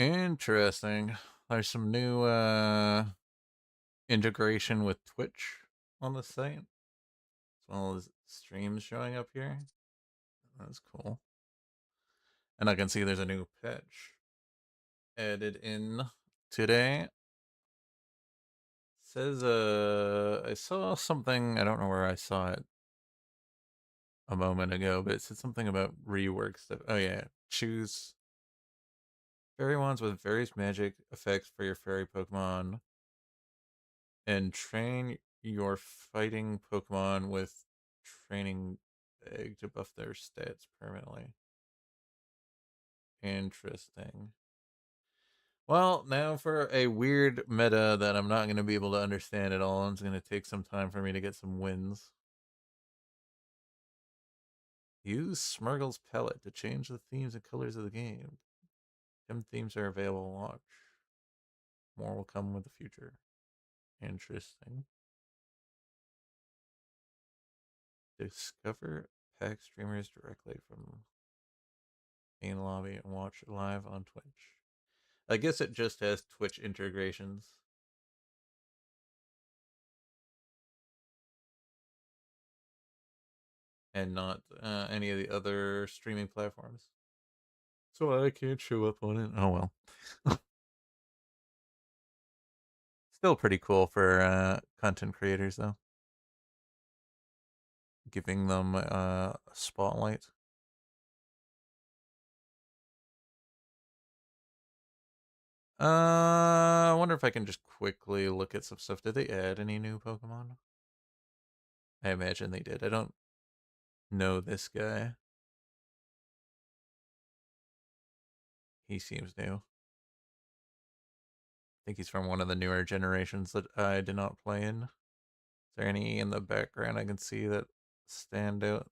Interesting. There's some new integration with Twitch on the site, as well as streams showing up here. That's cool. And I can see there's a new patch added in today. Says I saw something, I don't know where I saw it a moment ago, but it said something about rework stuff. Oh yeah, choose fairy wands with various magic effects for your fairy Pokemon and train your fighting Pokemon with training egg to buff their stats permanently. Interesting. Well, now for a weird meta that I'm not going to be able to understand at all. It's going to take some time for me to get some wins. Use Smurgle's palette to change the themes and colors of the game. Gem themes are available to launch. More will come with the future. Interesting. Discover pack streamers directly from main lobby and watch live on Twitch. I guess it just has Twitch integrations. And not any of the other streaming platforms. So I can't show up on it. Oh well. Still pretty cool for content creators, though. Giving them a spotlight. I wonder if I can just quickly look at some stuff. Did they add any new Pokemon? I imagine they did. I don't know this guy. He seems new. I think he's from one of the newer generations that I did not play in. Is there any in the background I can see that stand out?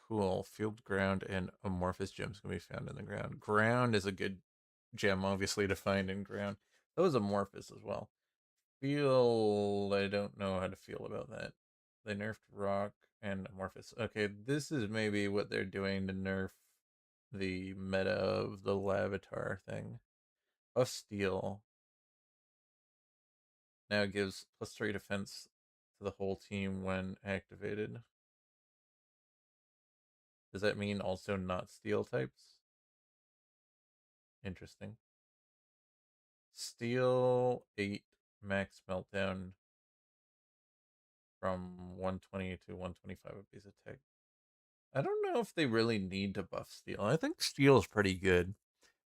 Cool. Field ground and amorphous gems can be found in the ground. Ground is a good gem, obviously, to find in ground. That was amorphous as well. Feel, I don't know how to feel about that. They nerfed rock and amorphous. Okay, this is maybe what they're doing to nerf the meta of the Lavatar thing. Buff Steel now gives +3 defense to the whole team when activated. Does that mean also not Steel types? Interesting. Steel 8 max meltdown from 120 to 125 of base attack. I don't know if they really need to buff Steel. I think Steel is pretty good.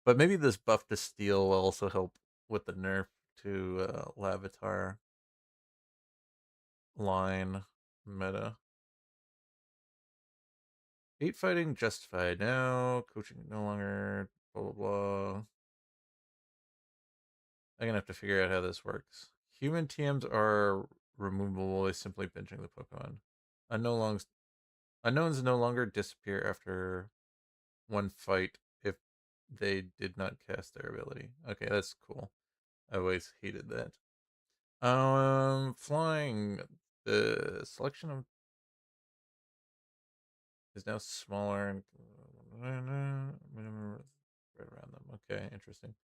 But maybe this buff to Steel will also help with the nerf to Lavatar line meta. 8 fighting justified now. Coaching no longer. Blah blah blah. I'm gonna have to figure out how this works. Human TMs are removable by simply benching the Pokemon. Unknowns no longer disappear after one fight if they did not cast their ability. Okay, that's cool. I always hated that. Flying. The selection of is now smaller and right around them. Okay, interesting.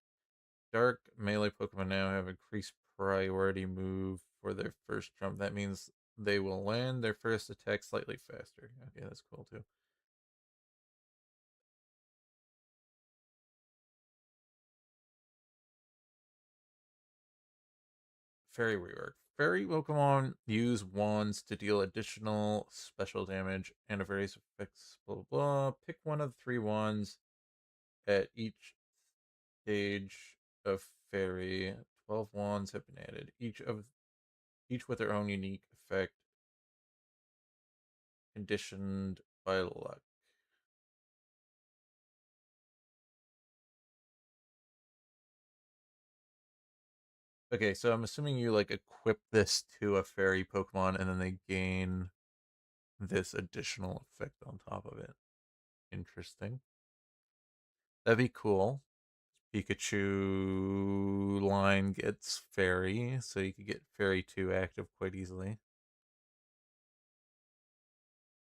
Dark melee Pokemon now have increased priority move for their first jump. That means they will land their first attack slightly faster. Okay, that's cool too. Fairy rework. Fairy Pokemon use wands to deal additional special damage and various effects. Blah blah blah. Pick one of the 3 wands at each stage of fairy. 12 wands have been added, each with their own unique effect, conditioned by luck. Okay, so I'm assuming you like equip this to a fairy Pokemon and then they gain this additional effect on top of it. Interesting. That'd be cool. Pikachu line gets Fairy, so you could get Fairy 2 active quite easily.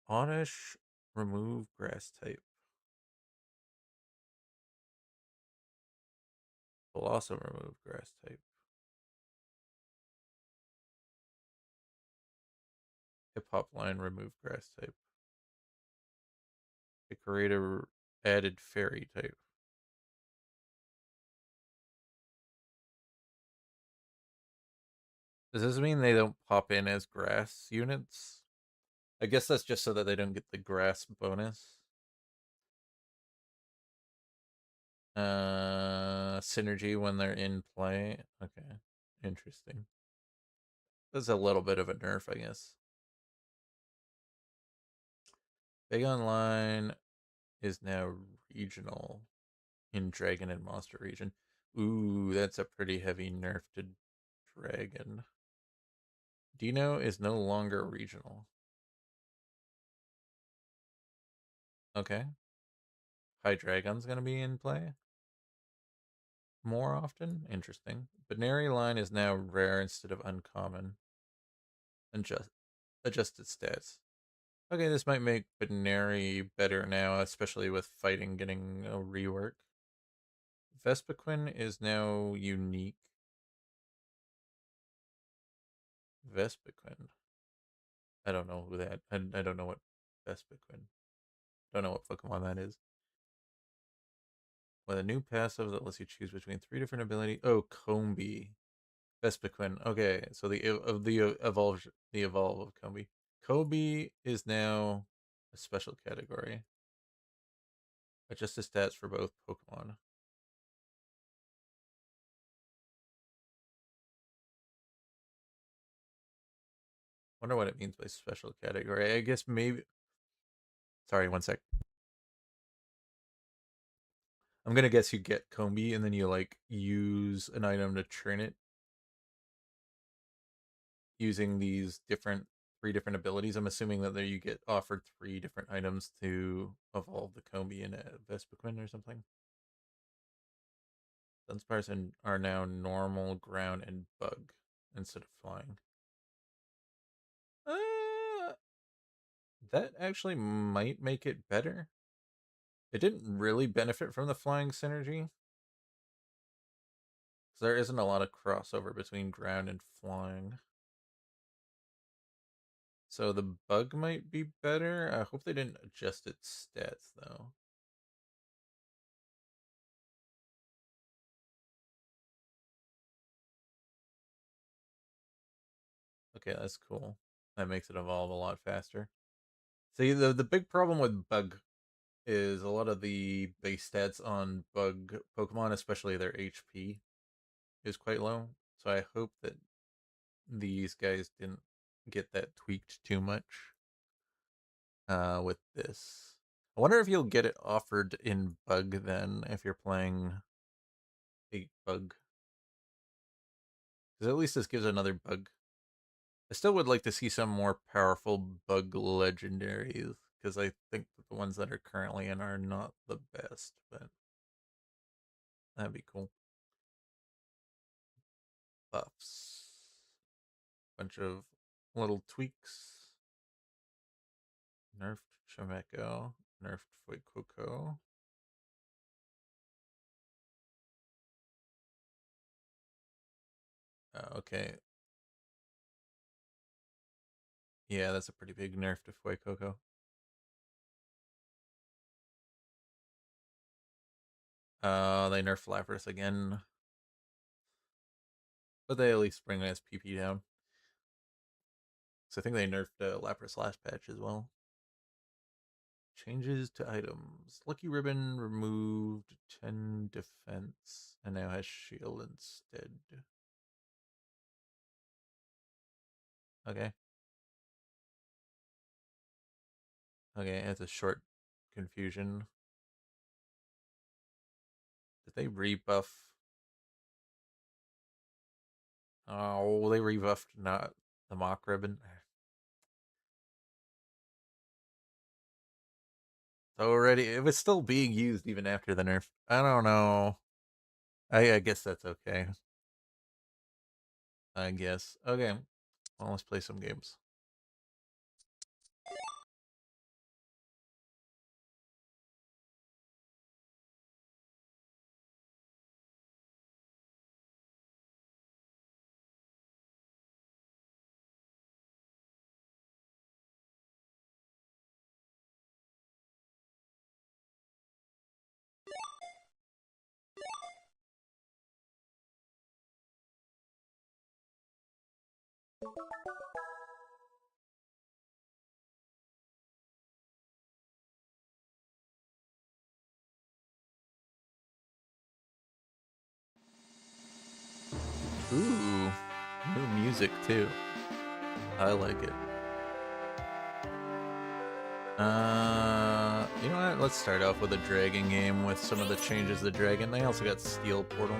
Oddish, remove grass type. Will also remove grass type. Hip Hop line, remove grass type. Decorator added Fairy type. Does this mean they don't pop in as grass units? I guess that's just so that they don't get the grass bonus. Synergy when they're in play. Okay, interesting. That's a little bit of a nerf, I guess. Big Online is now regional in Dragon and Monster region. Ooh, that's a pretty heavy nerf to Dragon. Dino is no longer regional. Okay. Hydreigon's gonna be in play more often. Interesting. Binary line is now rare instead of uncommon. And just adjusted stats. Okay, this might make Binary better now, especially with fighting getting a rework. Vespiquen is now unique. Vespiquen. I don't know who that. I don't know what Vespiquen. Don't know what Pokemon that is. With a new passive that lets you choose between three different abilities. Oh, Combi. Vespiquen. Okay, so the evolve of Combi. Kobe is now a special category. Adjust the stats for both Pokemon. Wonder what it means by special category. I guess maybe. Sorry, one sec. I'm gonna guess you get Combi and then you like use an item to turn it using these three different abilities. I'm assuming that there you get offered three different items to evolve the Combi in a Vespiquen or something. Dunsparce are now normal, ground, and bug instead of flying. Uh, that actually might make it better. It didn't really benefit from the flying synergy. There isn't a lot of crossover between ground and flying. So the bug might be better. I hope they didn't adjust its stats though. Okay, that's cool. That makes it evolve a lot faster. See, the big problem with bug is a lot of the base stats on bug Pokemon, especially their HP, is quite low. So I hope that these guys didn't get that tweaked too much with this. I wonder if you'll get it offered in bug then if you're playing a bug. Because at least this gives another bug. I still would like to see some more powerful bug legendaries because I think that the ones that are currently in are not the best, but that'd be cool. Buffs. Bunch of little tweaks. Nerfed Chimeko. Nerfed Fuecoco. Okay. Yeah, that's a pretty big nerf to Fuecoco. They nerf Lapras again. But they at least bring his PP down. So I think they nerfed Lapras last patch as well. Changes to items. Lucky Ribbon removed 10 defense and now has shield instead. Okay. Okay, it's a short confusion. Did they rebuff? Oh, they rebuffed not the Mock Ribbon. Already, it was still being used even after the nerf. I don't know. I guess that's okay. I guess. Okay. Well, let's play some games. Ooh, new music too. I like it. You know what? Let's start off with a dragon game with some of the changes to the dragon. They also got Steel Portal.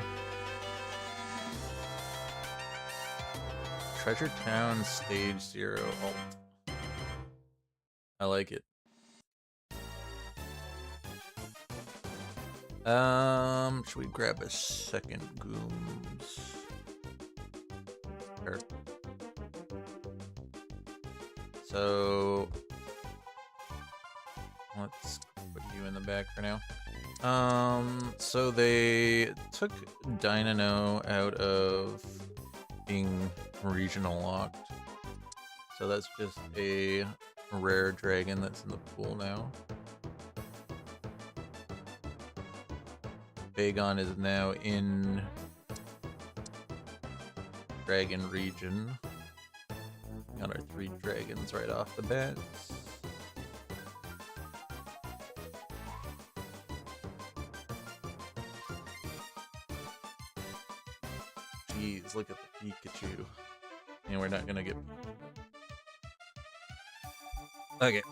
Treasure Town Stage 0 Alt. I like it. Should we grab a second Gooms? Sure. So let's put you in the back for now. So they took Dynamo out of being regional locked. So that's just a rare dragon that's in the pool now. Bagon is now in Dragon Region. Got our 3 dragons right off the bat. Jeez, look at the Pikachu. And we're not gonna get... Okay.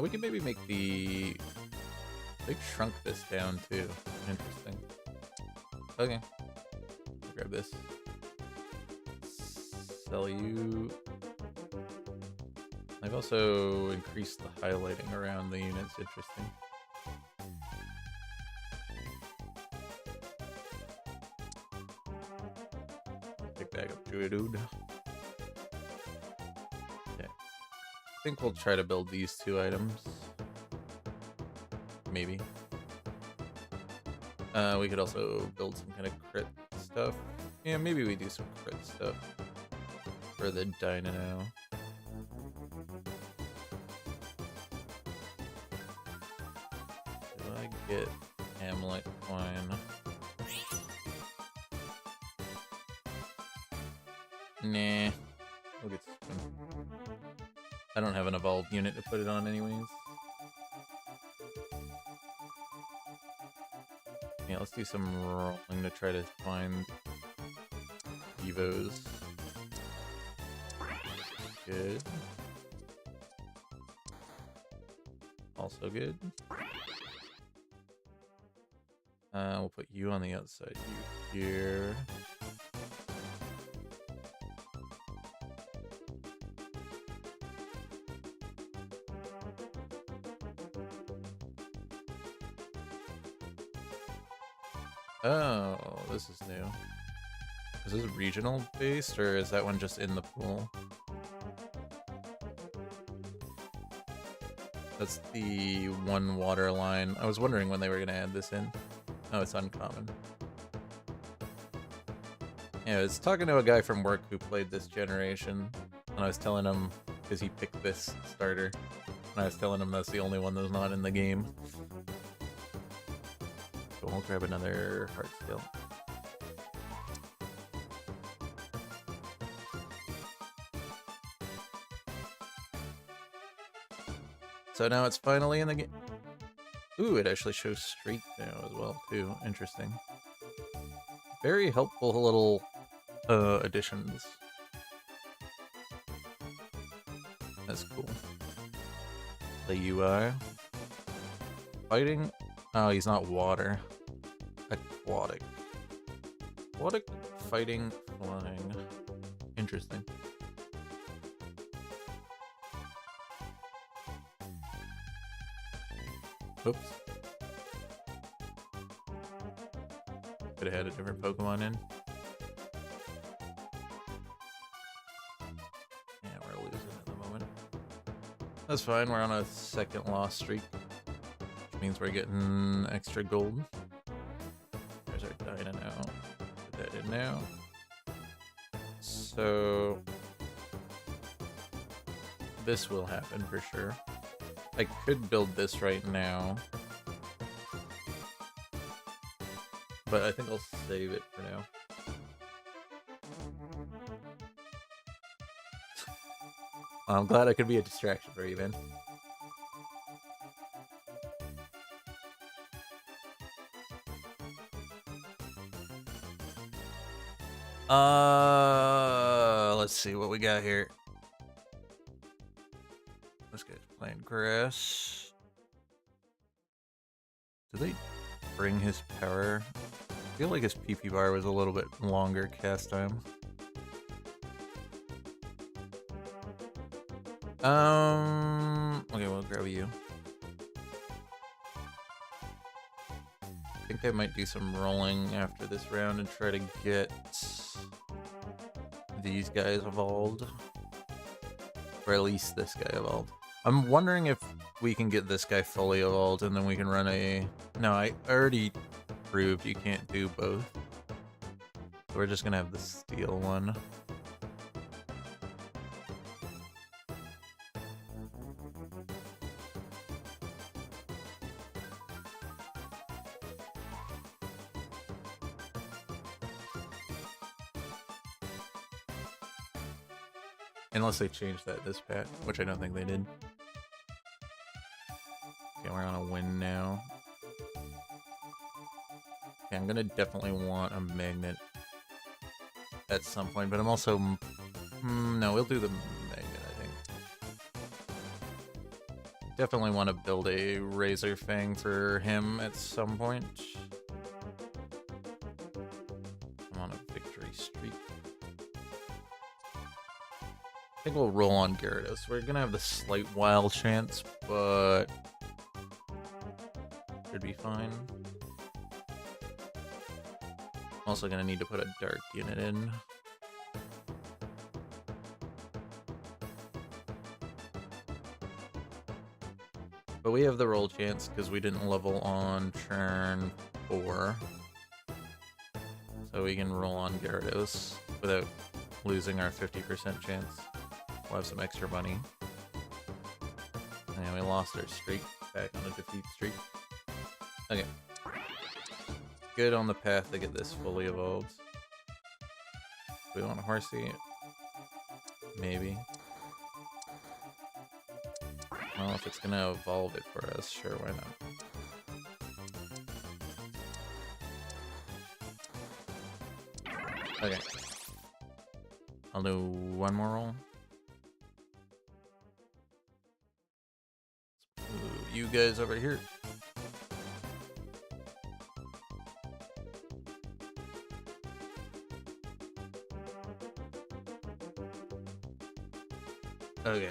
We can maybe make the... They shrunk this down too. Interesting. Okay. Grab this. Sell you. I've also increased the highlighting around the units. Interesting. Pick back up Geodude. Okay. I think we'll try to build these 2 items. Maybe. We could also build some kind of crit stuff. Yeah, maybe we do some crit stuff for the Dynamo. Do I get Hamlet Coin? Nah. We'll get Spoon. I don't have an evolved unit to put it on anyways. Yeah, let's do some rolling to try to find Evos. Good. Also good. We'll put you on the outside, you here. Oh, this is new. Is this regional based, or is that one just in the pool? That's the 1 water line. I was wondering when they were going to add this in. Oh, it's uncommon. Yeah, I was talking to a guy from work who played this generation, and I was telling him, because he picked this starter, and I was telling him that's the only one that's not in the game. So we'll grab another heart skill. So now it's finally in the game. Ooh, it actually shows straight now as well, too. Interesting. Very helpful little additions. That's cool. The UI. Fighting. Oh, he's not water. Aquatic. Aquatic, fighting, flying. Interesting. Oops. Could have had a different Pokemon in. Yeah, we're losing at the moment. That's fine, we're on a second loss streak. Which means we're getting extra gold. There's our Dyna now. Put that in now. So this will happen for sure. I could build this right now, but I think I'll save it for now. I'm glad I could be a distraction for you, man. Let's see what we got here. This guy's playing grass. Do they bring his power? I feel like his PP bar was a little bit longer cast time. Okay, we'll grab you. I think I might do some rolling after this round and try to get these guys evolved. Or at least this guy evolved. I'm wondering if we can get this guy fully evolved and then we can run a... No, I already proved you can't do both. So we're just gonna have the steel one. Unless they changed that this patch, which I don't think they did. Okay, we're on a win now. Okay, I'm gonna definitely want a magnet at some point, but I'm also... no, we'll do the magnet, I think. Definitely want to build a Razor Fang for him at some point. I'm on a victory streak. I think we'll roll on Gyarados. We're gonna have the slight wild chance, but should be fine. Also gonna need to put a dark unit in. But we have the roll chance because we didn't level on turn 4. So we can roll on Gyarados without losing our 50% chance. We'll have some extra money. And we lost our streak, back on a defeat streak. Okay. Good on the path to get this fully evolved. Do we want a Horsey? Maybe. Well, if it's gonna evolve it for us, sure, why not? Okay. I'll do one more roll. Let's move you guys over here. Okay.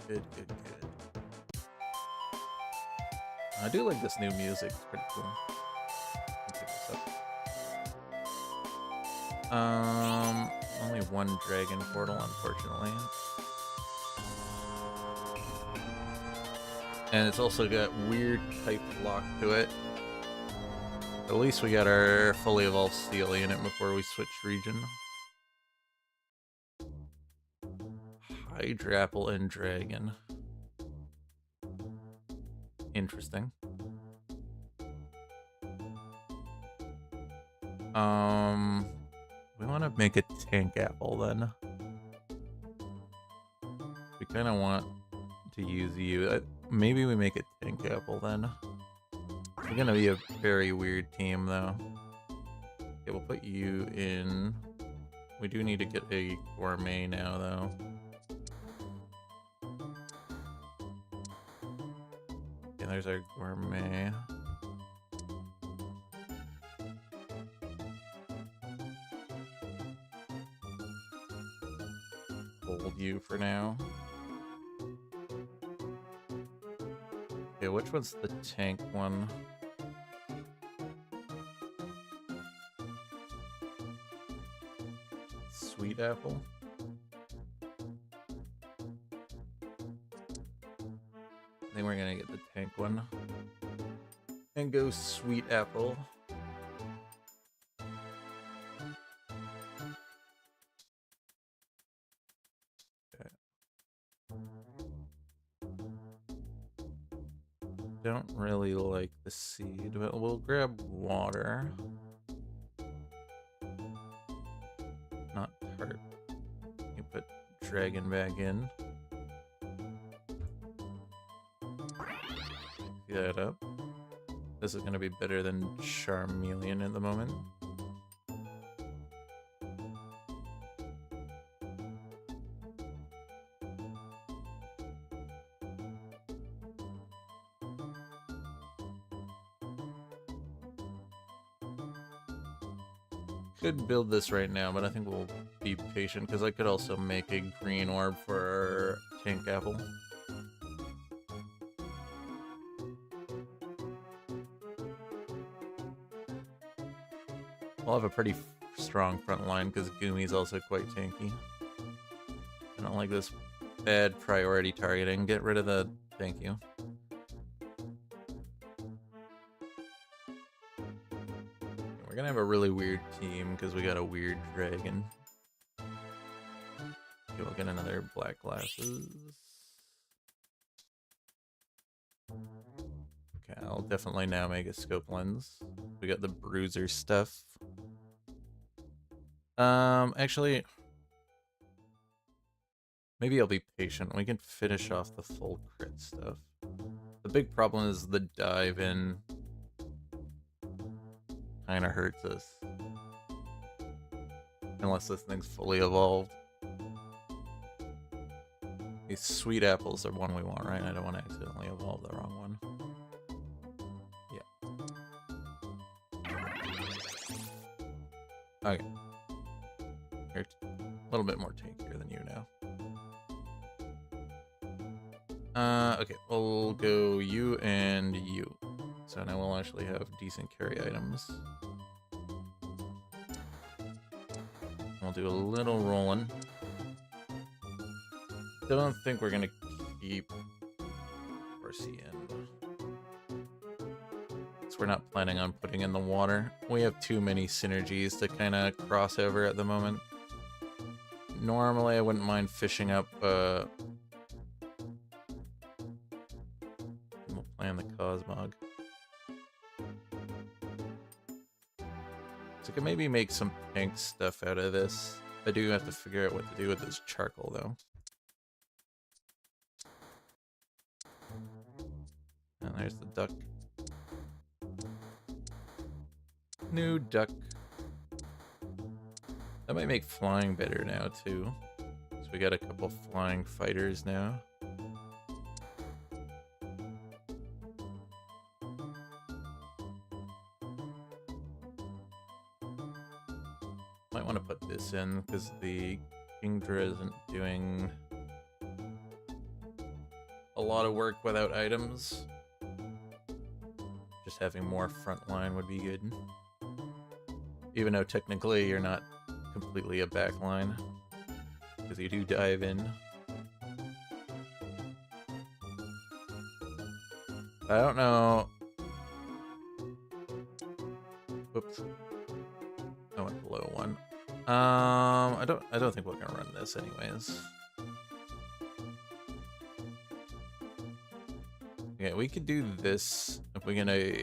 Good, good, good. I do like this new music. It's pretty cool. Pick this up. Only one dragon portal, unfortunately. And it's also got weird type lock to it. At least we got our fully evolved steel unit before we switch region. Hydrapple and dragon. Interesting. We want to make a tank apple then. We kind of want to use you. Maybe we make a tank apple then. It's gonna be a very weird team though. Okay, we'll put you in. We do need to get a gourmet now though. Yeah, there's our gourmet. Hold you for now. Okay, which one's the tank one? Sweet apple? I think we're gonna get the tank one. And go sweet apple. Okay. Don't really like the seed, but we'll grab water. Not tart. You put dragon back in. Pick that up. This is gonna be better than Charmeleon at the moment. Could build this right now, but I think we'll be patient because I could also make a green orb for tank apple. We'll have a pretty strong front line because Gumi's also quite tanky. I don't like this bad priority targeting. Get rid of the... Thank you. We're gonna have a really weird team because we got a weird dragon. Okay, we'll get another black glasses. Okay, I'll definitely now make a scope lens. We got the bruiser stuff. Actually, maybe I'll be patient. We can finish off the full crit stuff. The big problem is the dive in kind of hurts us. Unless this thing's fully evolved. These sweet apples are one we want, right? I don't want to accidentally evolve the wrong one. Yeah. Okay. You're a little bit more tankier than you now. Okay, we'll go you and you. So now we'll actually have decent carry items. We'll do a little rolling. Don't think we're gonna keep Horsey in. So we're not planning on putting in the water. We have too many synergies to kind of cross over at the moment. Normally I wouldn't mind fishing up we'll play on the Cosmog. So I can maybe make some pink stuff out of this. I do have to figure out what to do with this charcoal though. And there's the duck. New duck. That might make flying better now too. So we got a couple flying fighters now. Might want to put this in because the Kingdra isn't doing a lot of work without items. Just having more frontline would be good. Even though technically you're not completely a backline, because you do dive in. I don't know. Whoops. I went below one. I don't think we're gonna run this anyways. Okay, we could do this. If we're gonna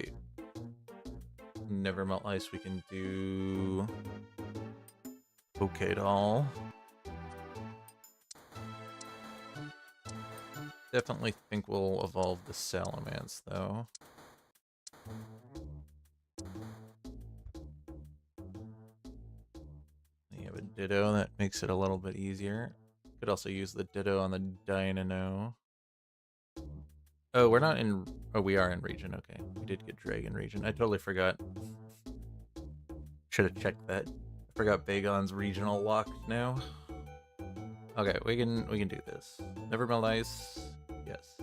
never melt ice, we can do okay doll. Definitely think we'll evolve the Salamence though. You have a Ditto, that makes it a little bit easier. Could also use the Ditto on the Dynamo. Oh, we're not in... Oh, we are in region. Okay. We did get dragon region. I totally forgot. Should have checked that. I forgot Bagon's regional locked now. Okay, we can do this. Never melt ice. Yes.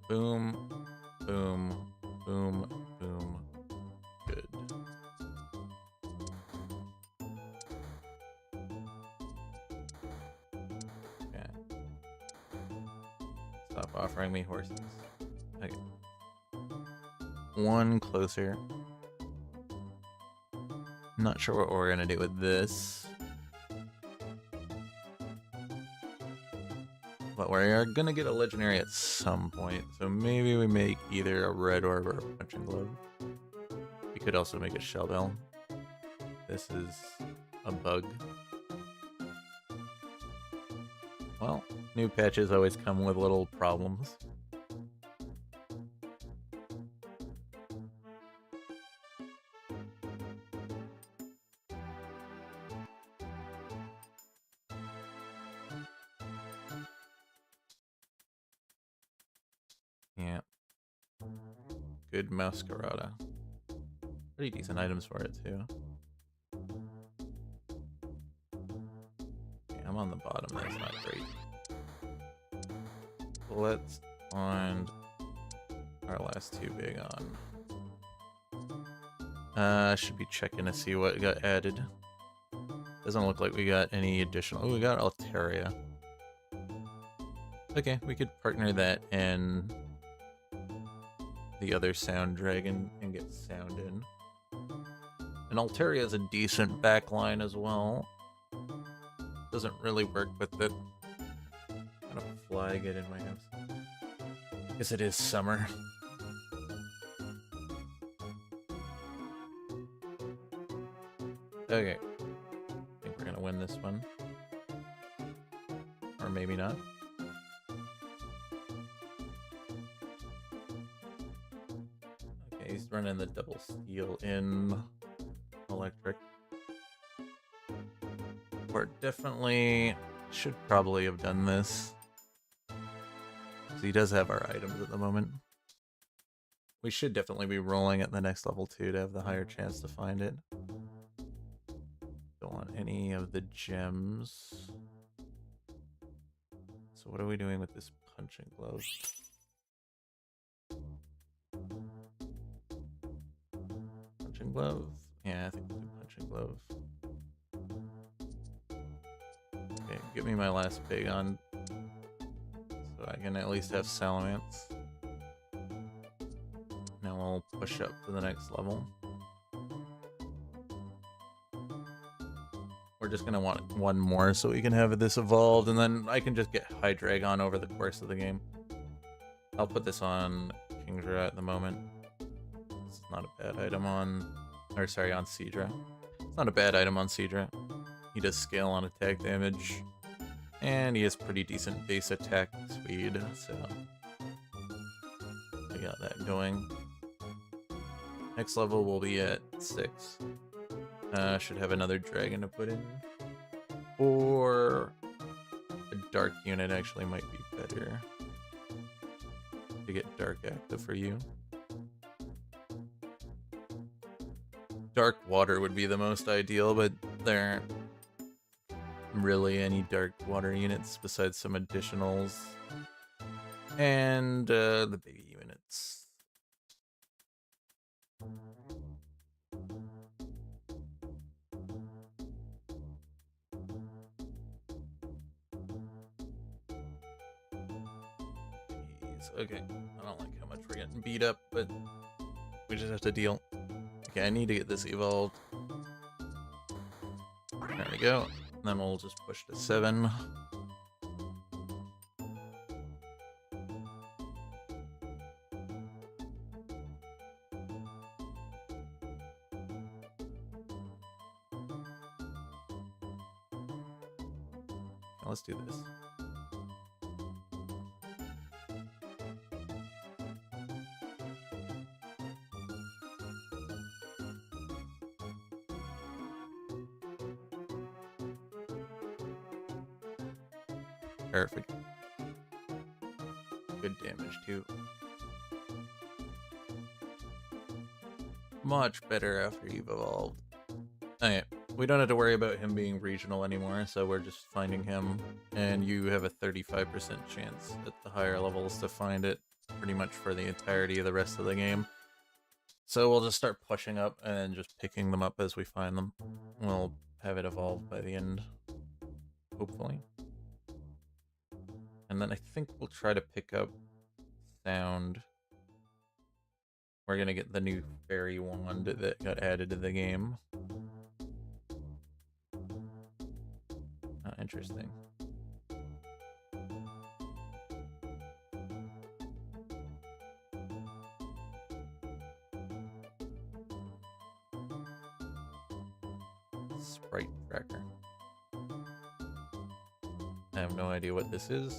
Boom. Boom. Boom. Boom. Good. Okay. Stop offering me horses. Okay. One closer. Not sure what we're gonna do with this. But we are gonna get a legendary at some point, so maybe we make either a red orb or a punching glove. We could also make a shell bell. This is a bug. Well, new patches always come with little problems. Yeah. Good Masquerada. Pretty decent items for it, too. Okay, I'm on the bottom, that's not great. Let's find our last two big on. Should be checking to see what got added. Doesn't look like we got any additional... Oh, we got Altaria. Okay, we could partner that and the other sound dragon and get sound in. And Altaria is a decent backline as well. Doesn't really work with the... Kind of fly get in my house. Guess it is summer. Okay. I think we're gonna win this one. Or maybe not. Okay, he's running the double steel in electric. We're definitely should probably have done this. So he does have our items at the moment. We should definitely be rolling at the next level too to have the higher chance to find it. Don't want any of the gems. So what are we doing with this punching glove? Punching glove? Yeah, I think we'll do punching glove. Okay, give me my last big on so I can at least have Salamence. Now we'll push up to the next level. We're just gonna want one more so we can have this evolved, and then I can just get Hydreigon over the course of the game. I'll put this on Kingdra at the moment. This is not a bad item on... Or sorry, on Seadra. It's not a bad item on Seadra. He does scale on attack damage. And he has pretty decent base attack speed, so... We got that going. Next level will be at 6. Should have another dragon to put in. Or a dark unit actually might be better. To get dark active for you. Dark water would be the most ideal, but there aren't really any dark water units besides some additionals. And the baby units. Okay, I don't like how much we're getting beat up, but we just have to deal. Okay, I need to get this evolved. There we go. And then we'll just push to 7. Now let's do this. Perfect. good damage too. Much better after you've evolved. Okay, we don't have to worry about him being regional anymore, so we're just finding him, and you have a 35% chance at the higher levels to find it pretty much for the entirety of the rest of the game. So we'll just start pushing up and just picking them up as we find them. We'll have it evolved by the end, hopefully. And then I think we'll try to pick up Sound. We're gonna get the new fairy wand that got added to the game. Interesting. Sprite tracker. I have no idea what this is.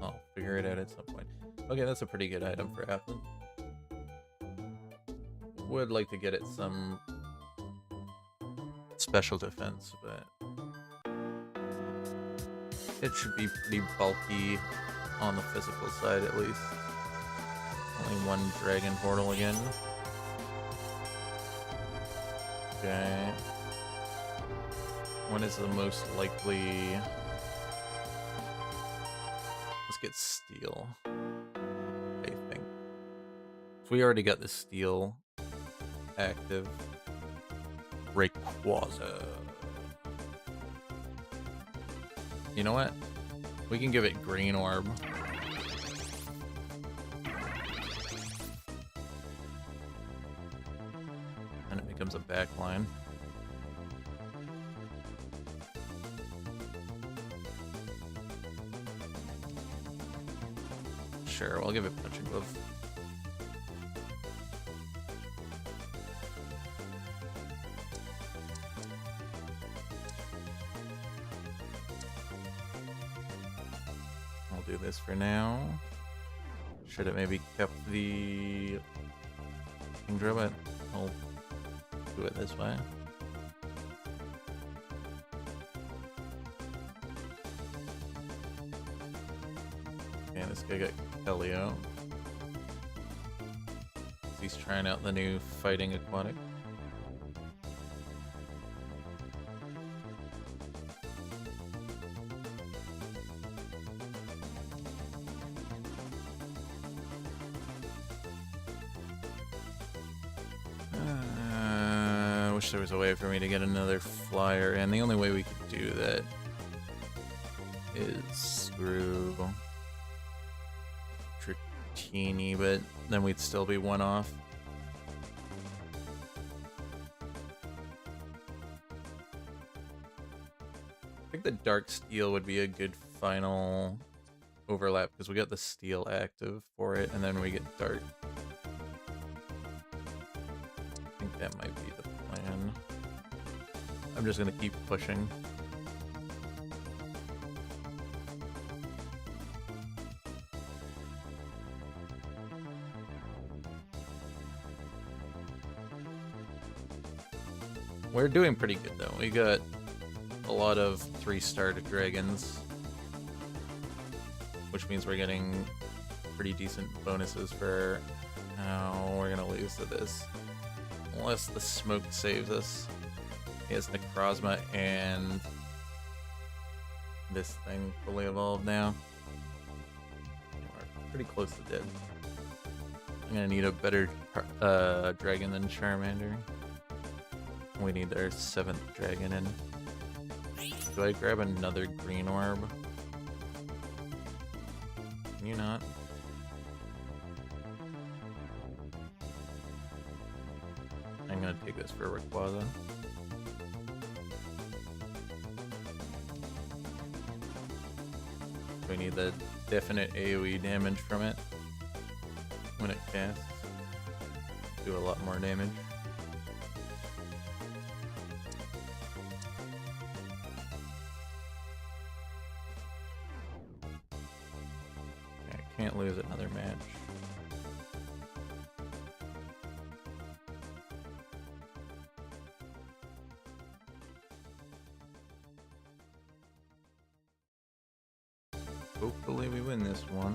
I'll figure it out at some point. Okay, that's a pretty good item for Athlon. Would like to get it some special defense, but it should be pretty bulky on the physical side at least. Only one dragon portal again. Okay. What is the most likely? Let's get steel, I think. If we already got the steel active. Rayquaza. You know what? We can give it Green Orb. And it becomes a backline. Sure, I'll give it Punching Glove. I'll do this for now. Should have maybe kept the Kingdra, but I'll do it this way. And this guy got Kelio. He's trying out the new Fighting Aquatic. Wish there was a way for me to get another flyer, and the only way we could do that is through Dratini, but then we'd still be one off. I think the Dark Steel would be a good final overlap because we got the Steel active for it, and then we get Dark. I think that might be the plan. I'm just gonna keep pushing. We're doing pretty good though. We got a lot of 3-star dragons, which means we're getting pretty decent bonuses for how we're gonna lose to this. Unless the smoke saves us. He has Necrozma and this thing fully evolved now. We're pretty close to dead. I'm gonna need a better dragon than Charmander. We need our 7th dragon in. Do I grab another Green Orb? Can you not? I'm gonna take this for Rayquaza. We need the definite AoE damage from it when it casts. Do a lot more damage. I can't lose another match. Hopefully we win this one.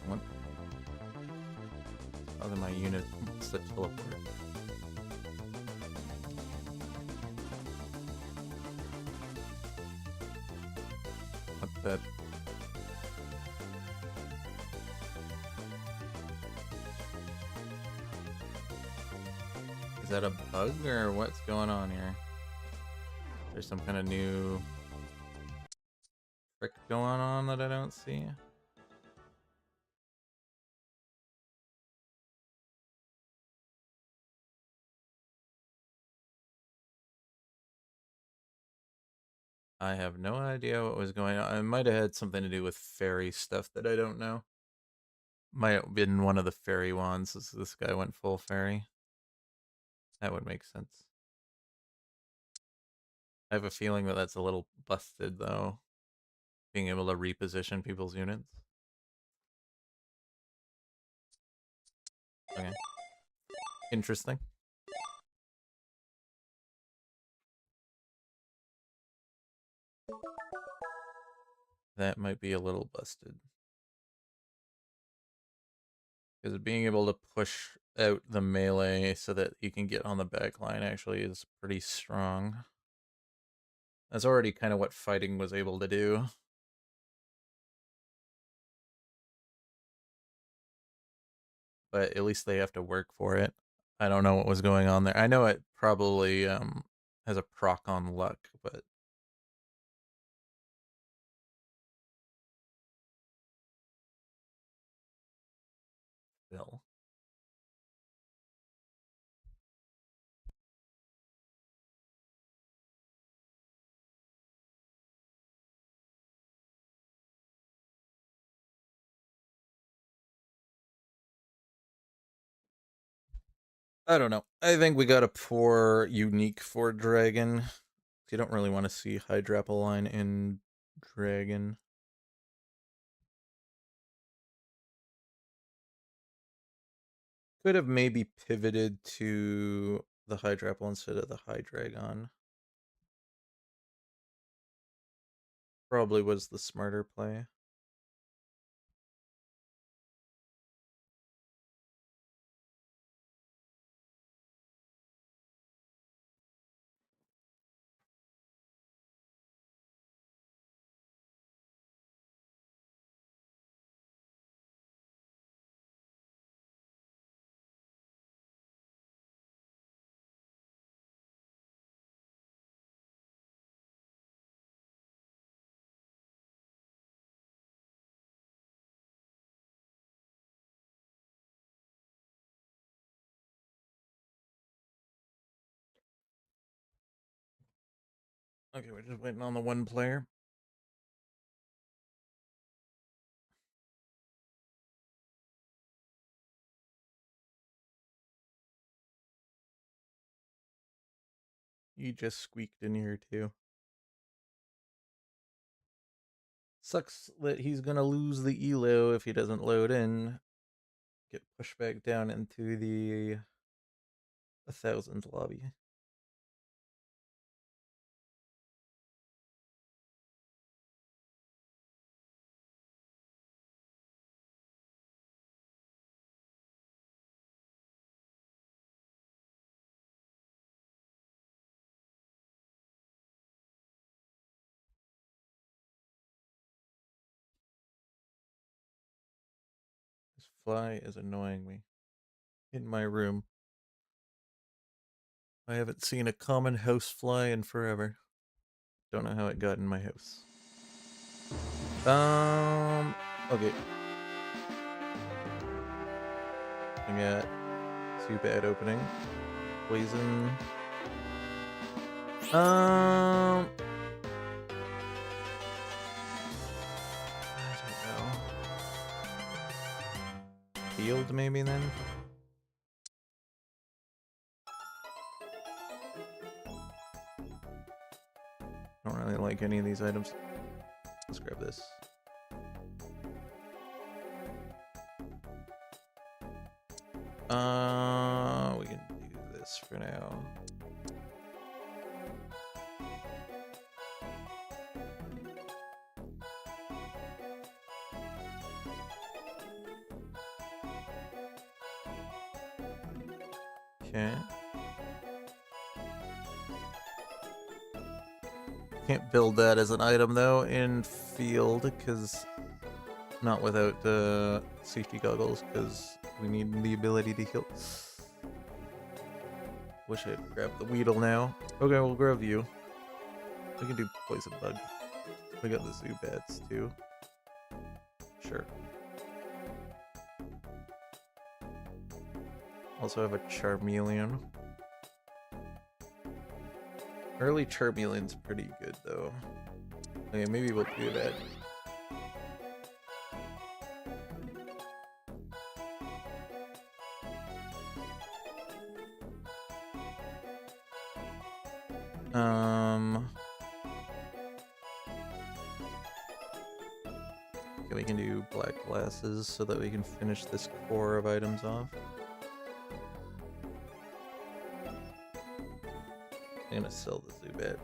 What? Other my unit wants to teleport. What's that? Is that a bug or what's going on here? There's some kind of new trick going on that I don't see. I have no idea what was going on. It might have had something to do with fairy stuff that I don't know. Might have been one of the fairy wands. This guy went full fairy. That would make sense. I have a feeling that that's a little busted, though. Being able to reposition people's units. Okay. Interesting. That might be a little busted. Because being able to push out the melee so that you can get on the back line actually is pretty strong. That's already kind of what fighting was able to do. But at least they have to work for it. I don't know what was going on there. I know it probably has a proc on luck, but still. I don't know. I think we got a poor unique for dragon. You don't really want to see Hydrappeline in dragon. Could have maybe pivoted to the Hydrapple instead of the Hydreigon. Probably was the smarter play. Okay, we're just waiting on the one player. He just squeaked in here too. Sucks that he's gonna lose the elo if he doesn't load in. Get pushed back down into the 1,000 lobby. This fly is annoying me. In my room. I haven't seen a common house fly in forever. Don't know how it got in my house. Okay. I got too bad opening. Poison. I don't know. Field maybe then? I don't really like any of these items. Let's grab this. We can do this for now. Okay. Can't build that as an item though in field because not without the safety goggles because we need the ability to heal. Wish I'd grabbed the Weedle now. Okay, we'll grab you. We can do Poison Bug. We got the Zubats too. Sure. Also have a Charmeleon. Early Charmeleon's pretty good though. Okay, maybe we'll do that. Okay, we can do black glasses so that we can finish this core of items off. I'm gonna sell the Zubat.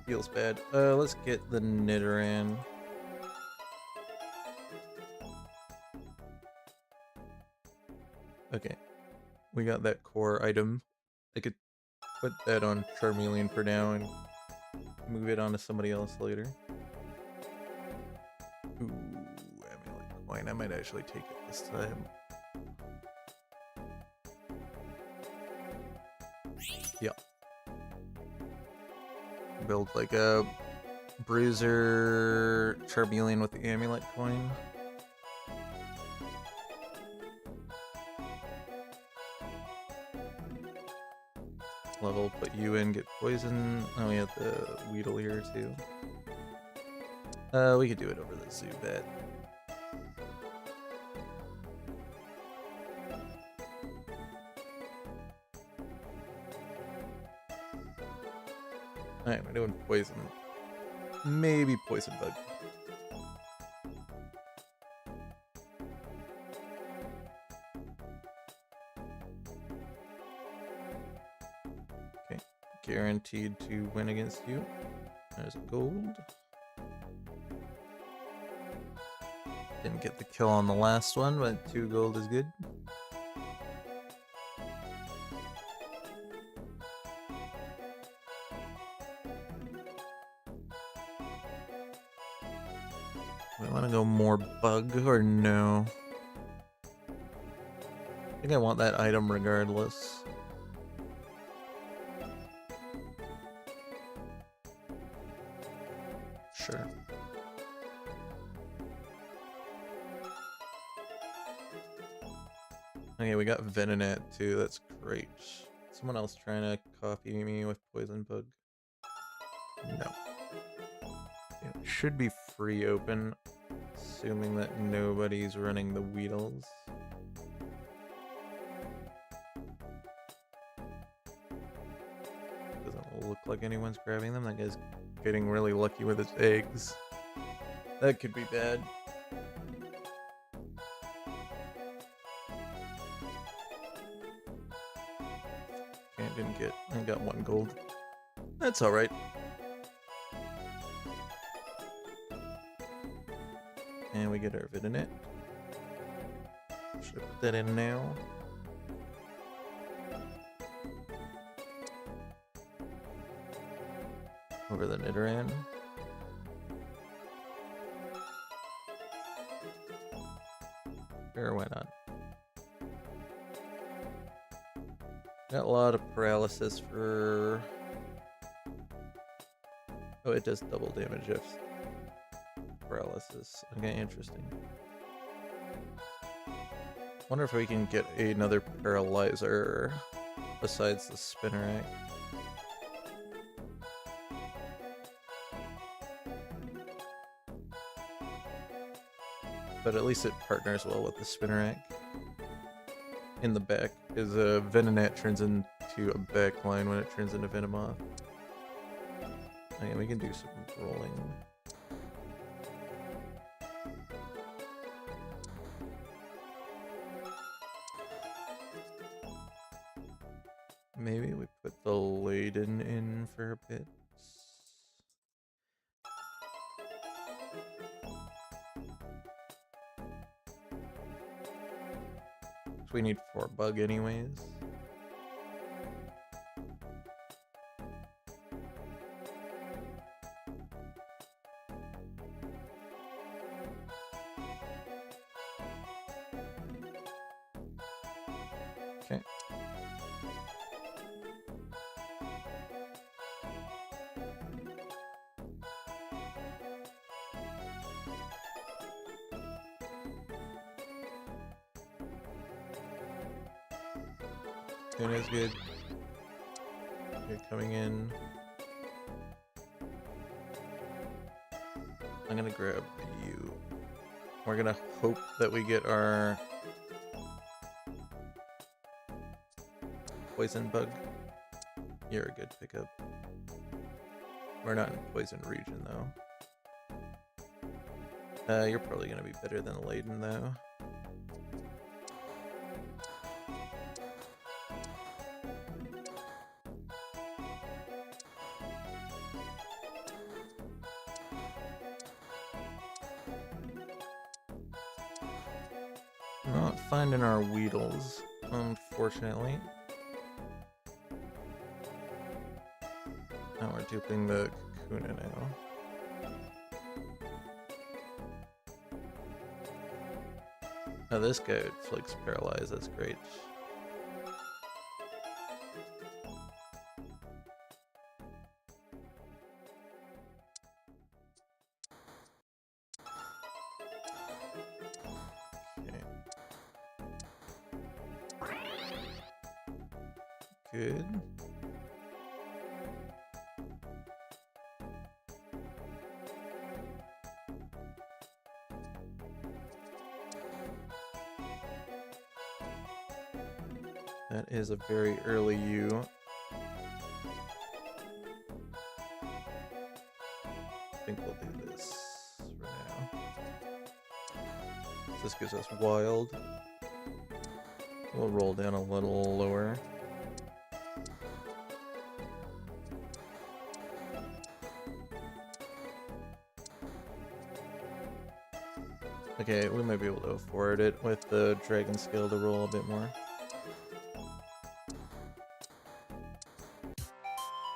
Feels bad. Let's get the Nidoran. Okay. We got that core item. I could put that on Charmeleon for now and move it on to somebody else later. Ooh, Amulet Coin. I might actually take it this time. Yeah. Build like a Bruiser Charmeleon with the Amulet Coin. Level, put you in, get poison. Oh, we have the Weedle here too. We could do it over the Zubat. Alright, we're doing poison. Maybe Poison Bug. Okay, guaranteed to win against you. There's a gold. Didn't get the kill on the last one, but 2 gold is good. We want to go more bug or no? I think I want that item regardless. Sure. Okay, we got Venonat too, that's great. Someone else trying to copy me with Poison Bug? No. It should be free open, assuming that nobody's running the Weedles. Doesn't look like anyone's grabbing them. That guy's getting really lucky with his eggs. That could be bad. Okay, I got 1 gold. That's alright. And we get our Venonat. Should put that in now. Over the Nidoran. Sure, why not? Got a lot of paralysis for... Oh, it does double damage if paralysis. Okay, interesting. Wonder if we can get another paralyzer besides the Spinarak. But at least it partners well with the Spinarak. In the back, because Venonat turns into a backline when it turns into Venomoth. Okay, we can do some rolling. maybe we put the Laden in for a bit. So we need 4 bug anyways. Okay. Tuna's good. You're coming in. I'm gonna grab you. We're gonna hope that we get our poison bug. You're a good pickup. We're not in poison region though. You're probably gonna be better than Laden though. Not finding our Weedles, unfortunately. Now we're duping the Kakuna now. Now this guy flicks paralyzed, that's great. Good. That is a very early U. I think we'll do this for now. This gives us wild. We'll roll down a little lower. Okay, we might be able to afford it with the dragon skill to roll a bit more.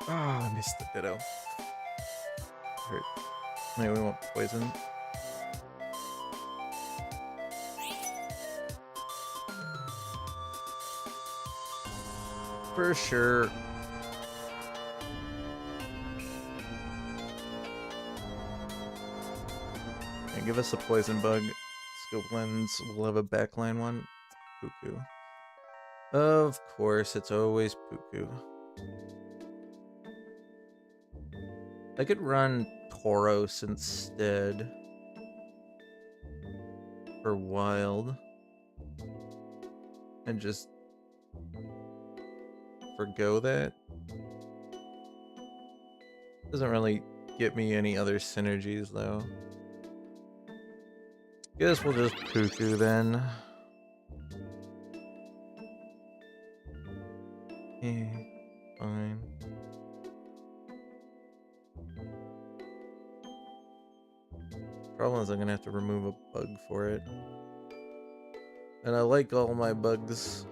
Ah, I missed the ditto. Hurt. Maybe we want poison. For sure. And give us a poison bug. Scope lens. We'll have a backline one. Puku. Of course, it's always Puku. I could run Tauros instead for wild and just forgo that. Doesn't really get me any other synergies though. Guess we'll just Puku then. Yeah, fine. Problem is I'm gonna have to remove a bug for it. And I like all my bugs.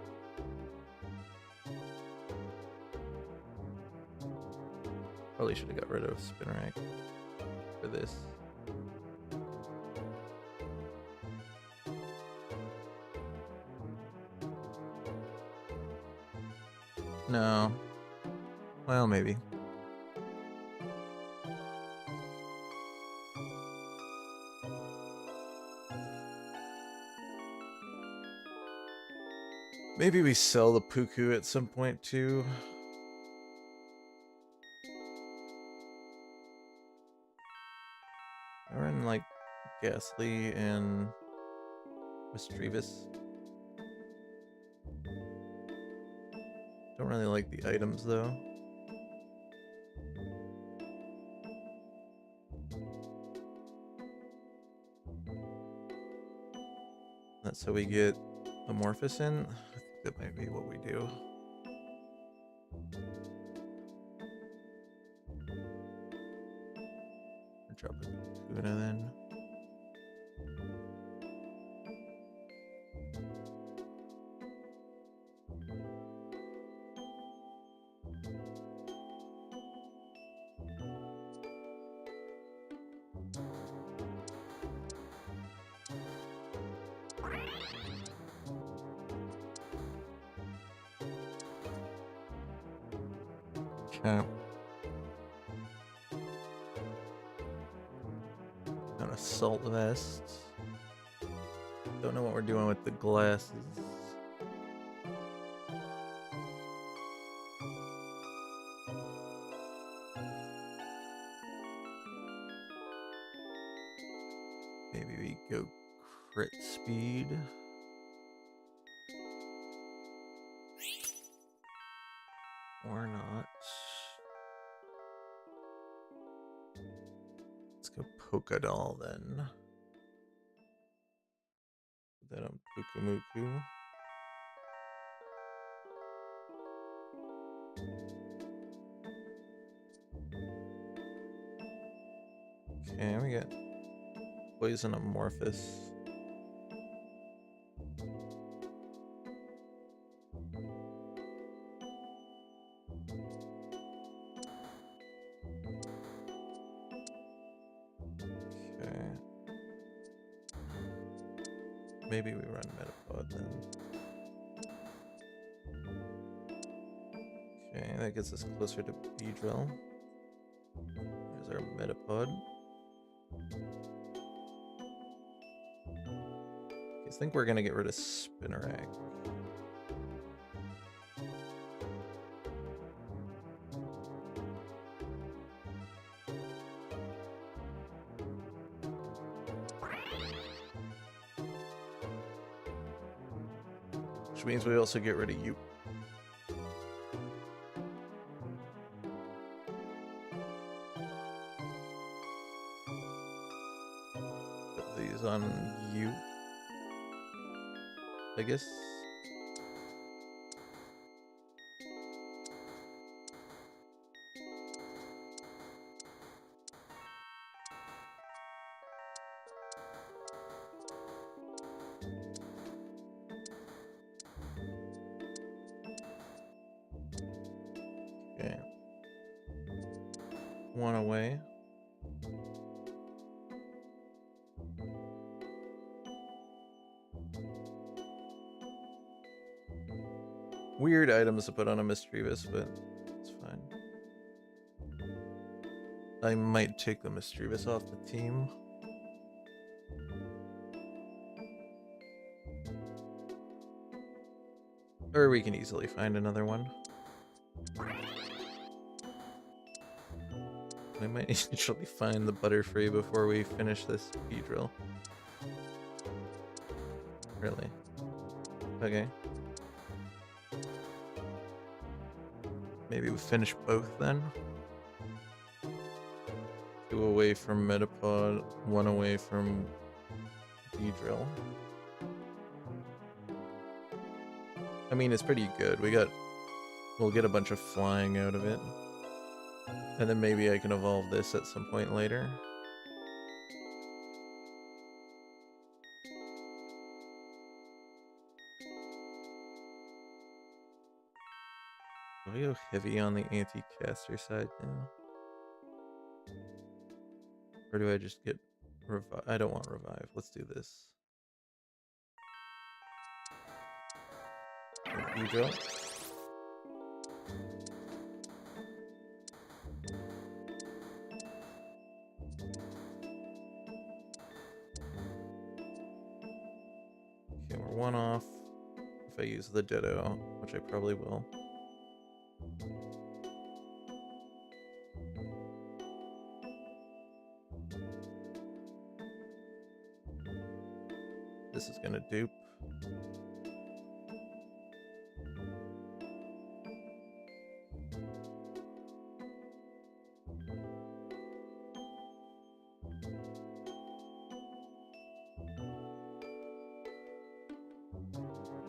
Probably should have got rid of Spinarak for this. No. Well, maybe. Maybe we sell the Puku at some point too. I run like Ghastly and Mischievous. Don't really like the items though. That's how we get Amorphous in. I think that might be what we do. Laguna then. Okay. Got assault vest. Don't know what we're doing with the glasses. Maybe we go crit speed. Or not. Let's go Polka Doll then. Put that on Pukumuku. Okay, we got Poison Amorphous. Okay. Maybe we run Metapod then. Okay, that gets us closer to Beedrill. There's our Metapod. I think we're gonna get rid of Spinarak. Which means we also get rid of you. Put these on you, I guess. Okay. One away. Weird items to put on a Misdreavus, but it's fine. I might take the Misdreavus off the team. Or we can easily find another one. We might actually find the Butterfree before we finish this Beedrill. Really? Okay. Maybe we finish both then? 2 away from Metapod, 1 away from Beedrill. I mean, it's pretty good. We'll get a bunch of flying out of it. And then maybe I can evolve this at some point later. Do we go heavy on the anti-caster side now? Or do I just get revive? I don't want revive. Let's do this. Beedrill. Okay, we're 1 off. If I use the Ditto, which I probably will. This is gonna dupe.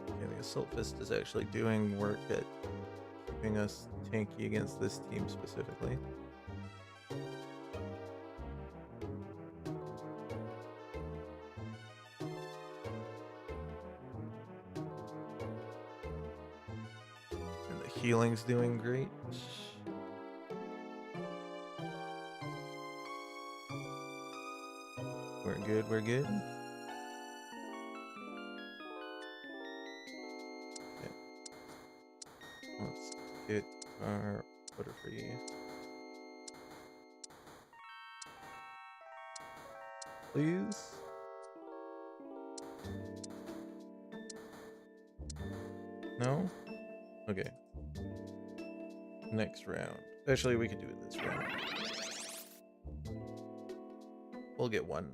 Okay, the Assault Fist is actually doing work at keeping us tanky against this team specifically. healing's doing great. We're good, we're good. Okay. Let's get our Butterfree. Please? No? Okay. Next round. Actually, we could do it this round. We'll get one.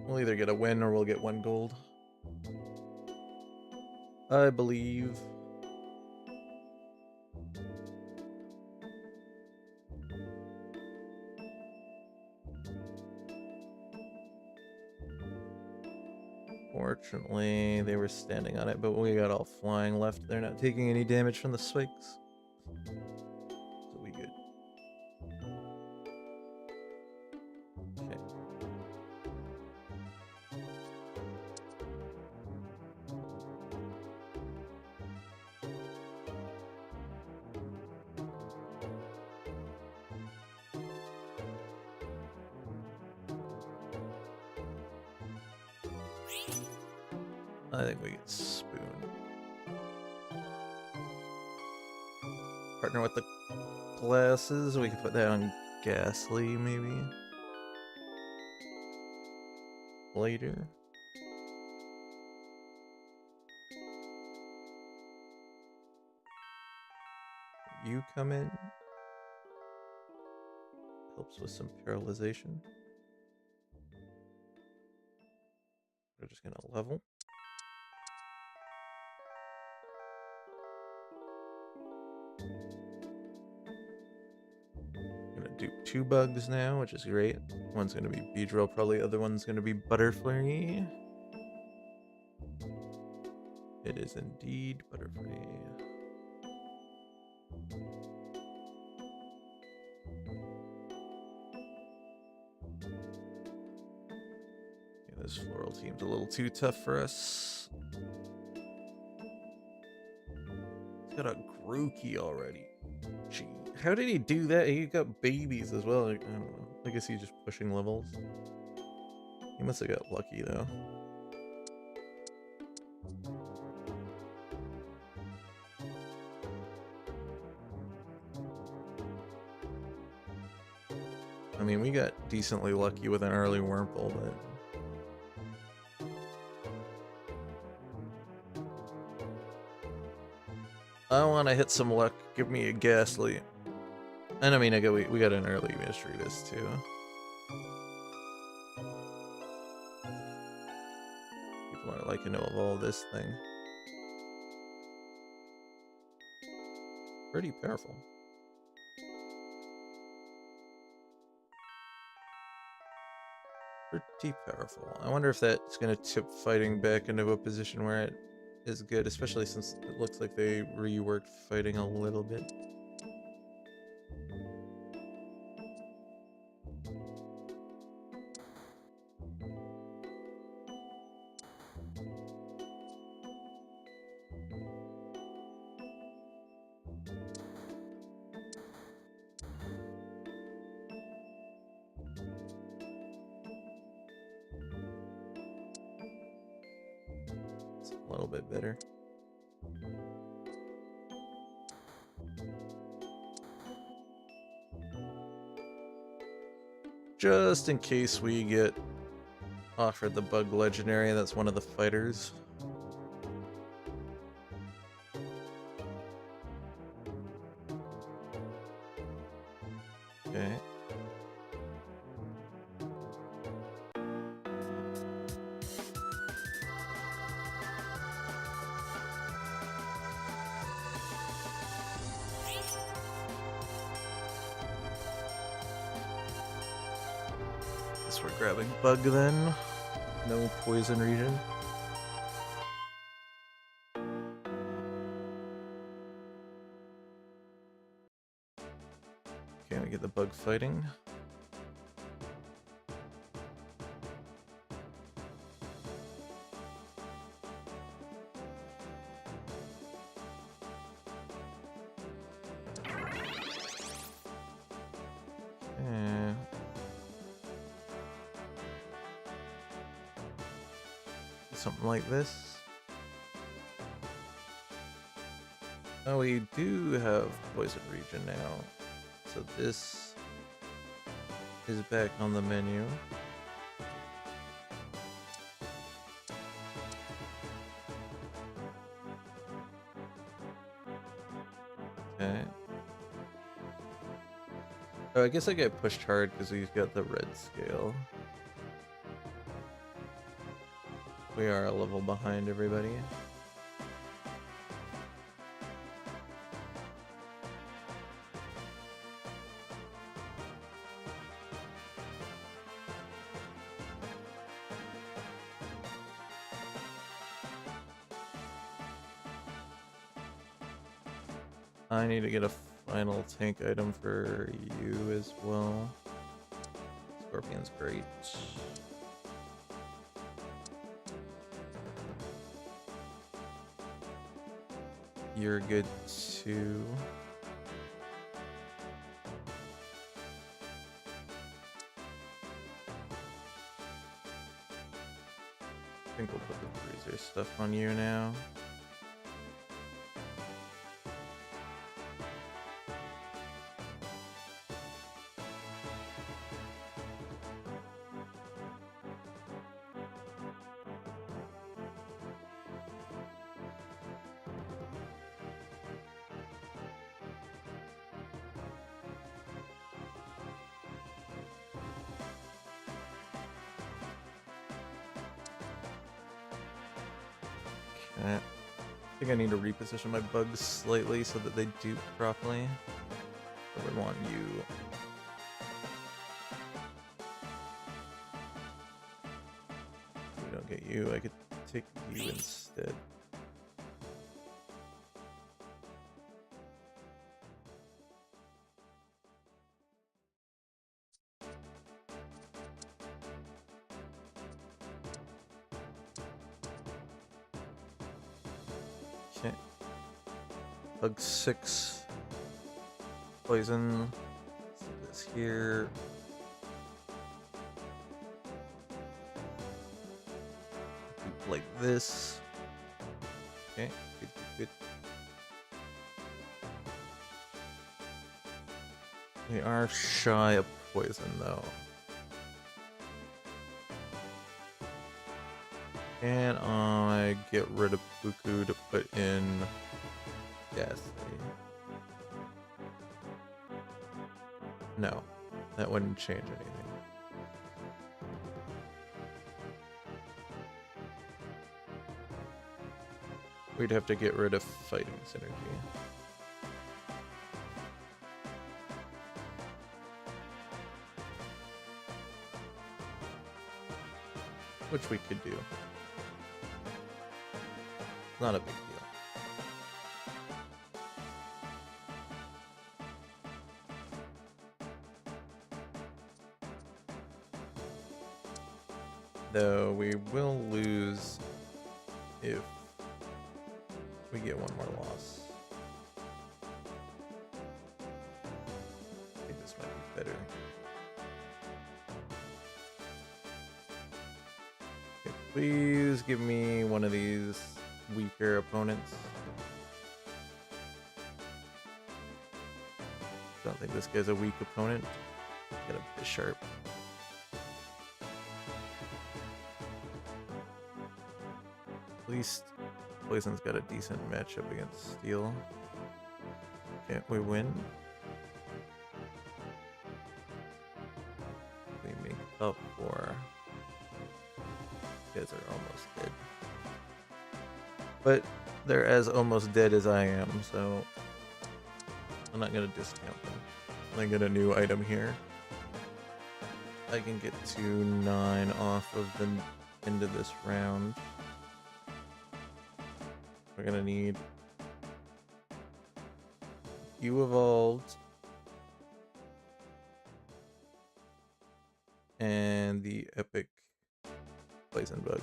We'll either get a win or we'll get 1 gold. I believe. Fortunately, they were standing on it, but we got all flying left. They're not taking any damage from the spikes. So we good. Okay. I think we get Spoon. Partner with the glasses. We can put that on Ghastly, maybe. Later. You come in. Helps with some paralyzation. We're just gonna level. Gonna do 2 bugs now, which is great. One's gonna be Beedrill, probably. The other one's gonna be Butterfree. It is indeed Butterfree. Yeah, this floral team's a little too tough for us. He's got a Grookey already. Gee, how did he do that? He got babies as well. I don't know. I guess he's just pushing levels. He must have got lucky though. I mean, we got decently lucky with an early Wurmple, but... I want to hit some luck. Give me a Ghastly. And I mean, we got an early Misdreavus too. People are liking to evolve this thing. Pretty powerful. Pretty powerful. I wonder if that's going to tip fighting back into a position where it is good, especially since it looks like they reworked fighting a little bit. It's a little bit better. Just in case we get offered the bug legendary, that's one of the fighters. Okay. Guess we're grabbing bug then. No poison region. Okay, we get the bug fighting. something like this. Oh, we do have Poison Region now. So this is back on the menu. Okay. Oh, I guess I get pushed hard because he's got the red scale. We are a level behind everybody. I need to get a final tank item for you as well. Scorpion's great. You're good too. I think we'll put the freezer stuff on you now. I think I need to reposition my bugs slightly so that they dupe properly. I would want you. If we don't get you, I could take you instead. Okay. Bug 6. Poison. Set this here. Like this. Okay, good, good, good. We are shy of poison though. Can I get rid of Puku to put in Ghastly? No, that wouldn't change anything. We'd have to get rid of fighting synergy. Which we could do. Not a big deal. Though we will lose if we get one more loss. I think this might be better. Okay, please give me one of these weaker opponents. Don't think this guy's a weak opponent. Get a Bisharp. At least Poison's got a decent matchup against Steel. Can't we win? We make up for. You guys are almost dead. But they're as almost dead as I am, so I'm not gonna discount them. I get a new item here. I can get to 9 off of the end of this round. We're gonna need you evolved and the epic poison bug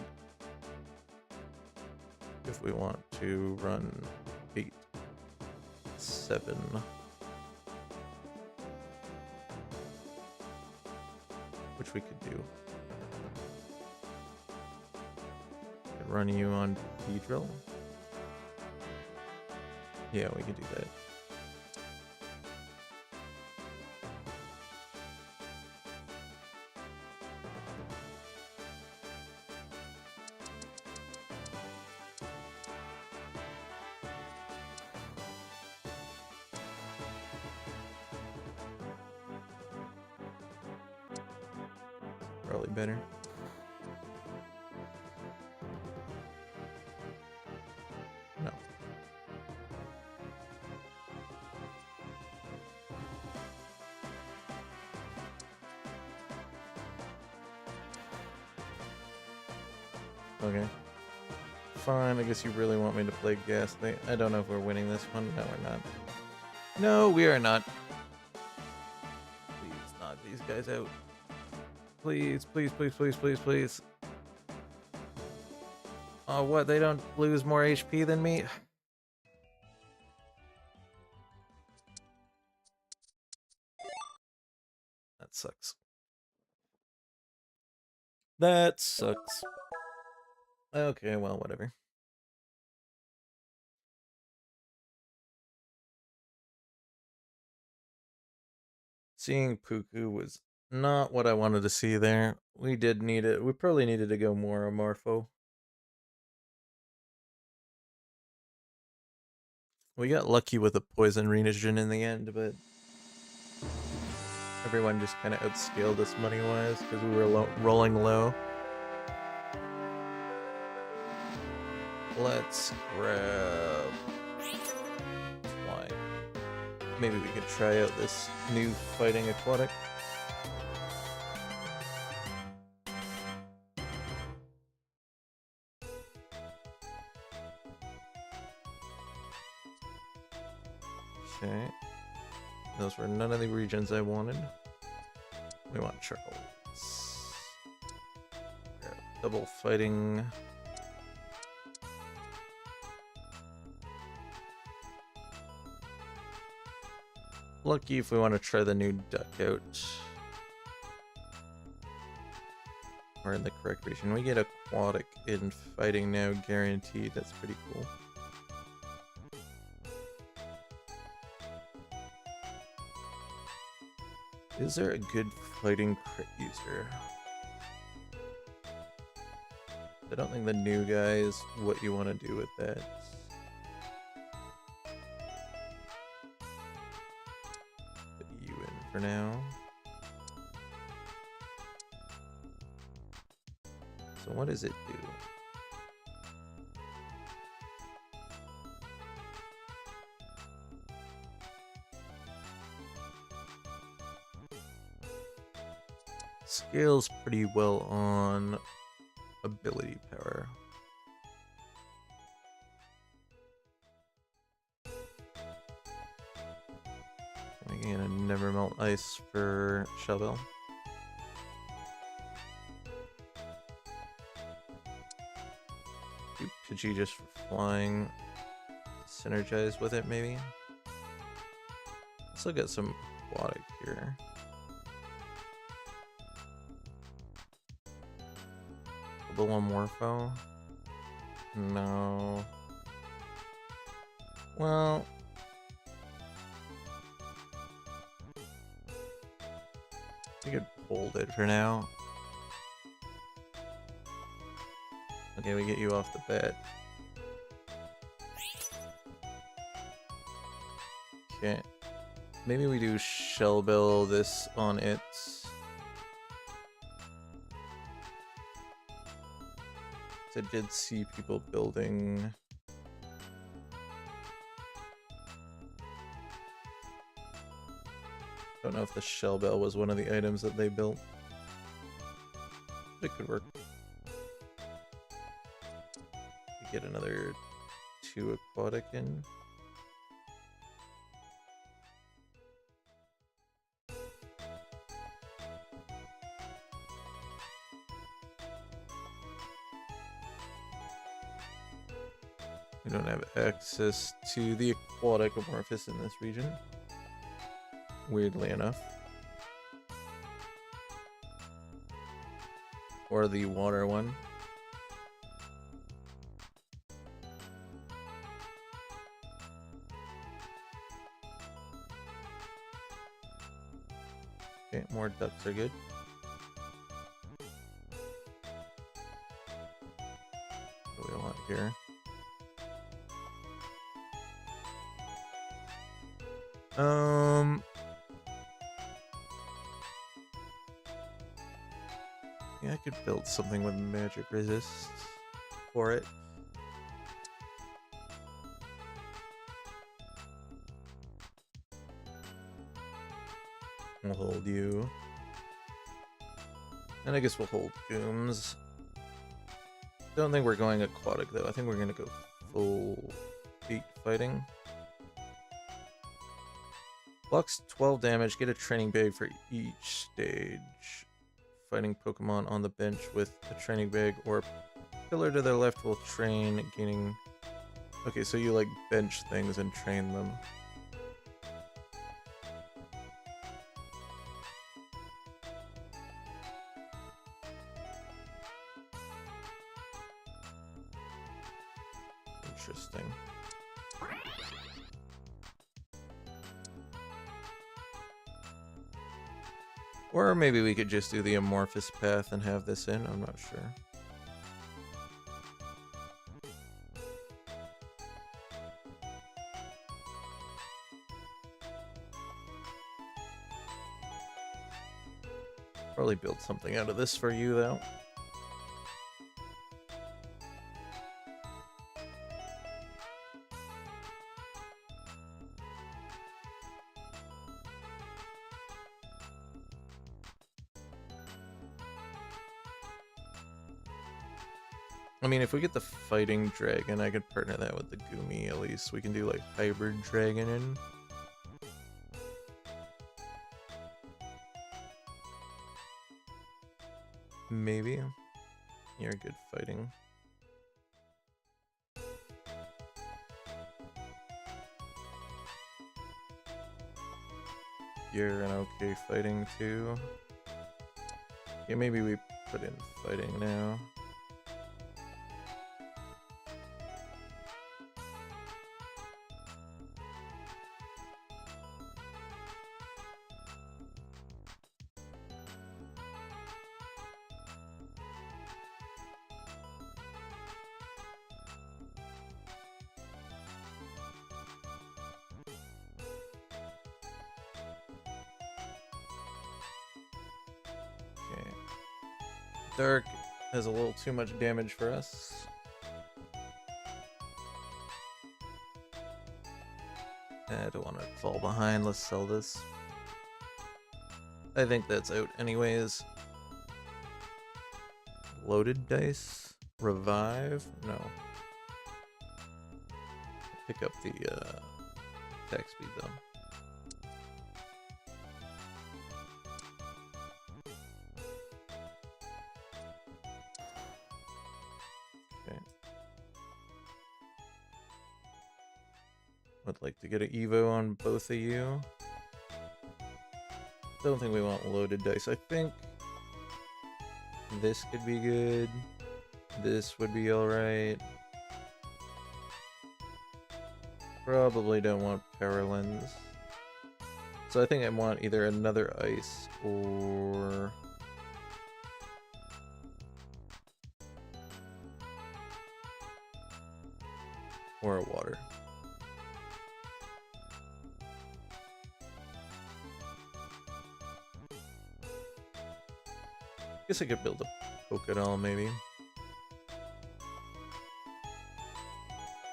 if we want to run 8, 7. Which we could do. run you on Beedrill. Yeah, we can do that. Probably better. No. Okay. Fine, I guess you really want me to play Ghastly. I don't know if we're winning this one. No, we're not. No, we are not. Please knock these guys out. Please, please, please, please, please, please. Oh, what? They don't lose more HP than me? That sucks. That sucks. Okay, well, whatever. Seeing Puku was not what I wanted to see there. We did need it. We probably needed to go more Morpho. We got lucky with a Poison Renogen in the end, but everyone just kind of outscaled us money-wise because we were rolling low. Let's grab Fly. Maybe we could try out this new Fighting Aquatic. Okay. Those were none of the regions I wanted. We want Charles. Double Fighting. Lucky if we want to try the new Duck out. We're in the correct region. We get Aquatic in Fighting now, guaranteed. That's pretty cool. Is there a good Fighting crit user? I don't think the new guy is what you want to do with that. Put you in for now. So what does it do? Scales pretty well on ability power. Making it a Never Melt Ice for Shovel. Could you just flying synergize with it maybe? Let's look at some aquatic here. Double Morpho? No. Well, we could hold it for now. Okay, we get you off the bat. Okay. Maybe we do Shell Bell this on it. I did see people building. Don't know if the Shell Bell was one of the items that they built. But it could work. Get another 2 aquatic in. We don't have access to the aquatic Amorphous in this region, weirdly enough. Or the water one. More ducks are good. What do we want here? Yeah, I could build something with magic resist for it. We'll hold you. And I guess we'll hold Gooms. Don't think we're going aquatic though. I think we're gonna go full feet fighting. Blocks 12 damage, get a training bag for each stage. Fighting Pokemon on the bench with a training bag or pillar to their left will train, gaining... Okay, so you like bench things and train them. Interesting. Or maybe we could just do the amorphous path and have this in, I'm not sure. Probably build something out of this for you though. I mean, if we get the fighting dragon, I could partner that with the Goomy at least. We can do like hybrid dragon in. Maybe. You're good fighting. You're an okay fighting too. Yeah, maybe we put in fighting now. Dark has a little too much damage for us. I don't want to fall behind. Let's sell this. I think that's out anyways. Loaded dice? Revive? No. Pick up the attack speed though. Would like to get an Evo on both of you. Don't think we want loaded dice. I think this could be good. This would be alright. Probably don't want Paralens. So I think I want either another ice or... or a water. Guess I could build a Pokédoll, maybe.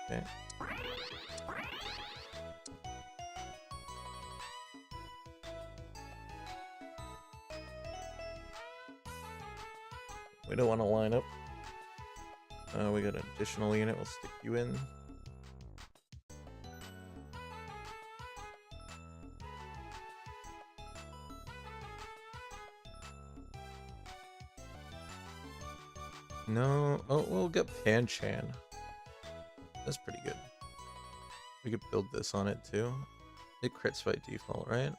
Okay. We don't want to line up. We got an additional unit, we'll stick you in. No, oh, we'll get Panchan. That's pretty good. We could build this on it too. It crits by default, right?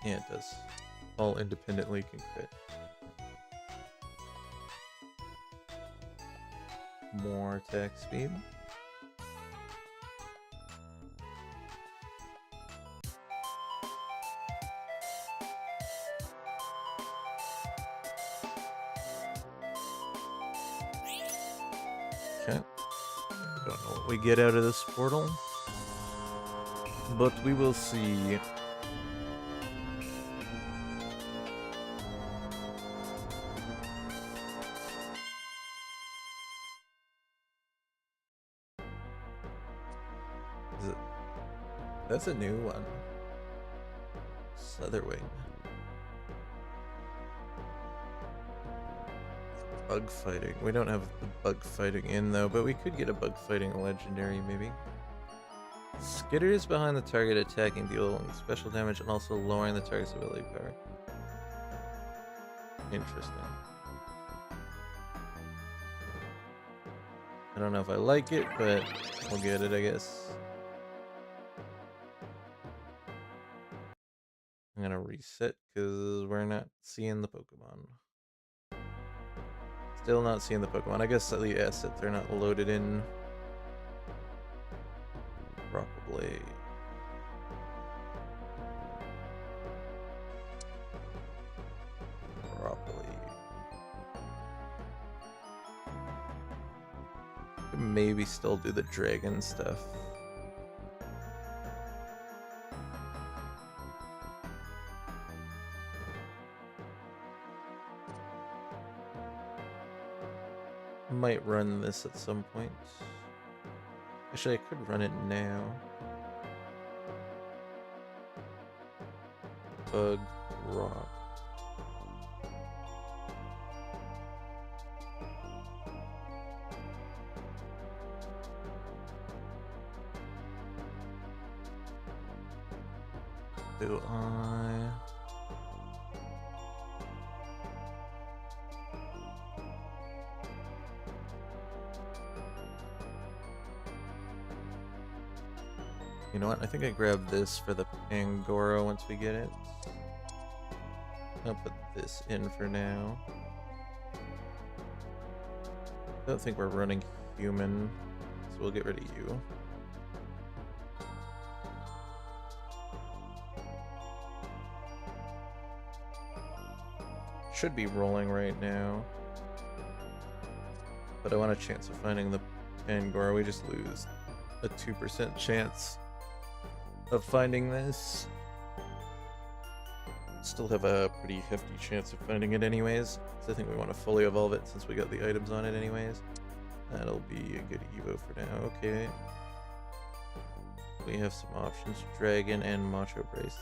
Yeah, it does. All independently can crit. more attack speed. Okay. Don't know what we get out of this portal, but we will see. That's a new one. Slitherwing. Bug fighting. We don't have the bug fighting in though, but we could get a bug fighting legendary maybe. Skitters behind the target attacking, dealing special damage and also lowering the target's ability power. Interesting. I don't know if I like it, but we'll get it, I guess. I'm gonna reset because we're not seeing the Pokemon. Still not seeing the Pokemon. I guess the assets are not loaded in properly. Maybe still do the dragon stuff. Might run this at some point. Actually, I could run it now. Bug rock. Do I? You know what? I think I grabbed this for the Pangoro once we get it. I'll put this in for now. I don't think we're running human, so we'll get rid of you. Should be rolling right now, but I want a chance of finding the Pangoro. We just lose a 2% chance of finding this. Still have a pretty hefty chance of finding it anyways, so I think we want to fully evolve it since we got the items on it anyways. That'll be a good Evo for now. Okay, we have some options: Dragon and Macho Brace.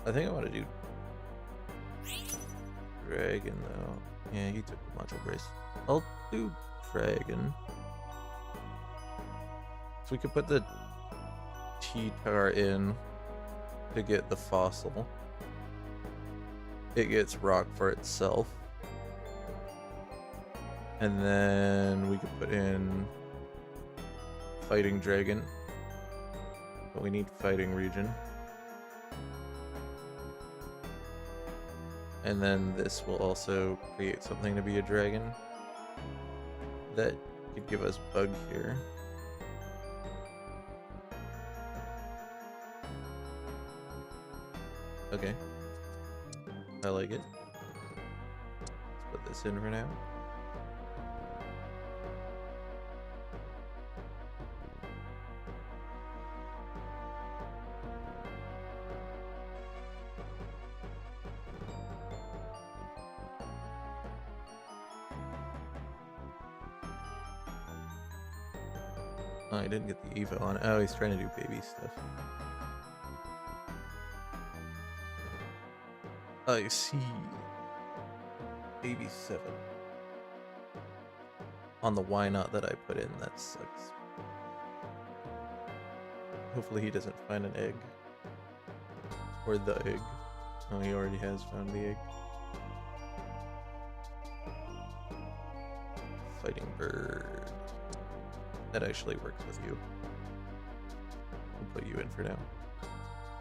I think I want to do Dragon though. Yeah, he took the Macho Brace. I'll do Dragon. So we could put the T-Tar in to get the fossil. It gets rock for itself. And then we could put in Fighting Dragon. But we need Fighting Region. And then this will also create something to be a dragon. That could give us Bug here. Okay. I like it. Let's put this in for now. Oh, I didn't get the Evo on. Oh, he's trying to do baby stuff. I see. Baby 7. On the why not that I put in, that sucks. Hopefully he doesn't find an egg. Or the egg. Oh, he already has found the egg. Fighting bird. That actually works with you. We'll put you in for now.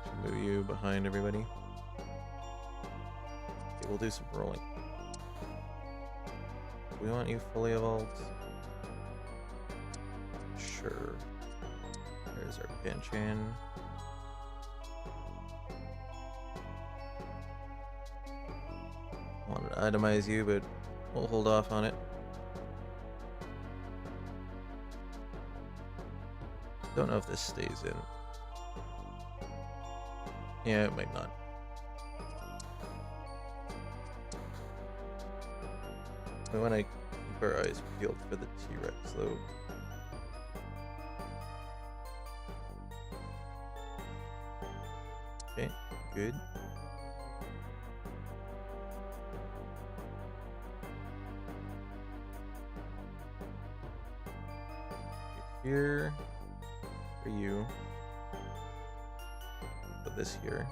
Should move you behind everybody. Okay, we'll do some rolling. we want you fully evolved? Sure. There's our Pancham. Wanted to itemize you, but we'll hold off on it. Don't know if this stays in. Yeah, it might not. We want to keep our eyes peeled for the T-Rex, though. Okay, good. Here for you. Put this here.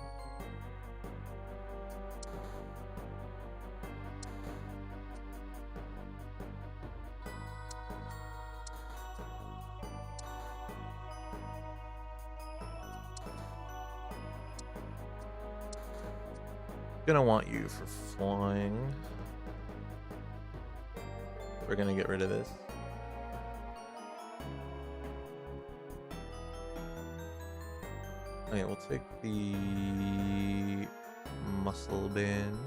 Gonna want you for flying. We're gonna get rid of this. Okay, we'll take the muscle band.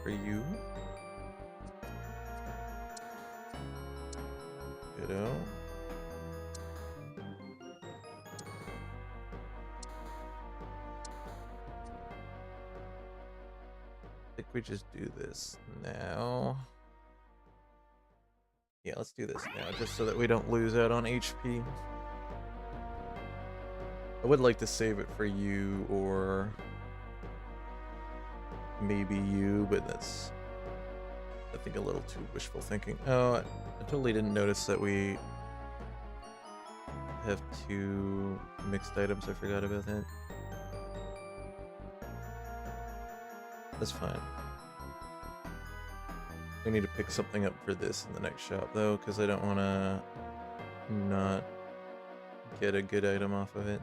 For you. Ditto. I think we just do this now. Yeah, let's do this now, just so that we don't lose out on HP. I would like to save it for you, or maybe you, but that's, I think, a little too wishful thinking. Oh, I totally didn't notice that we have 2 mixed items. I forgot about that. That's fine. We need to pick something up for this in the next shop, though, because I don't want to not get a good item off of it.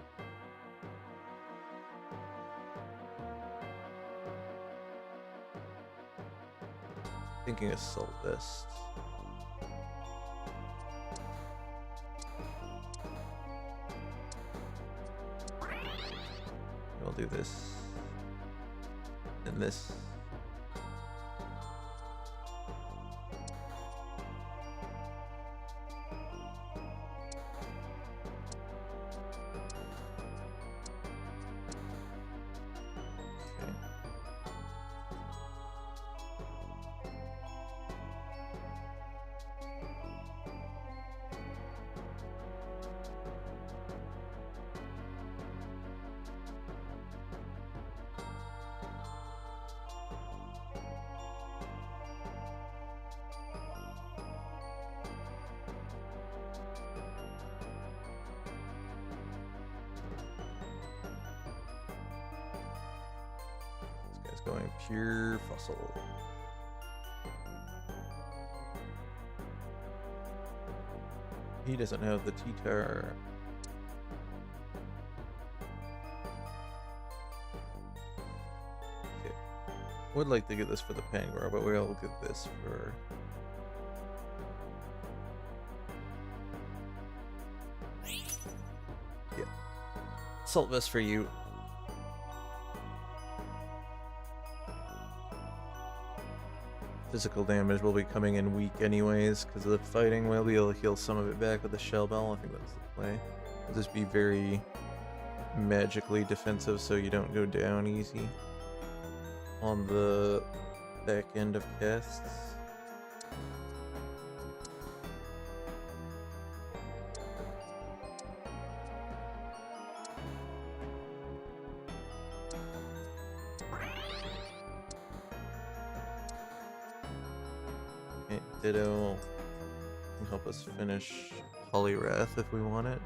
Thinking assault vest. I'll do this and this. Going pure fossil. He doesn't have the T-Tar. Okay. Would like to get this for the Pangor, but we'll get this for... Yeah. Assault vest for you. Physical damage will be coming in weak anyways because of the fighting. We'll be able to heal some of it back with the Shell Bell. I think that's the play. We'll just be very magically defensive so you don't go down easy on the back end of casts. Ditto can help us finish Poliwrath if we want it.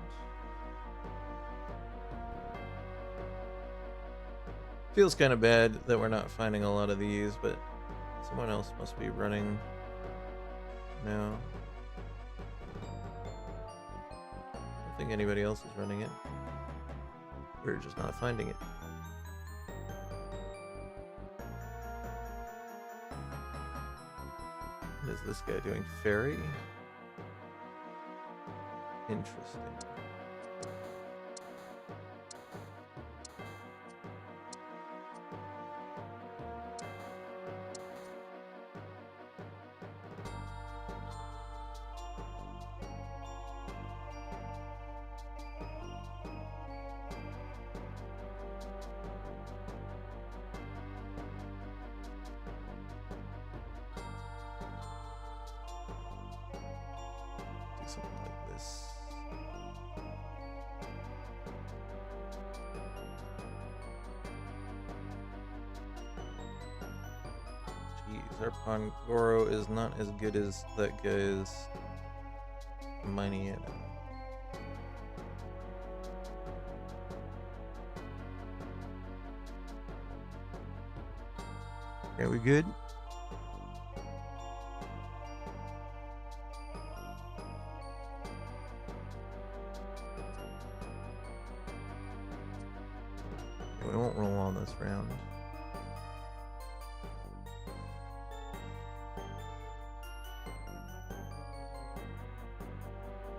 Feels kind of bad that we're not finding a lot of these, but someone else must be running now. I don't think anybody else is running it. We're just not finding it. What is this guy doing? Fairy? Interesting. Do something like this. Jeez, our Pangoro is not as good as that guy's Mighty. Are we good? We won't roll on this round.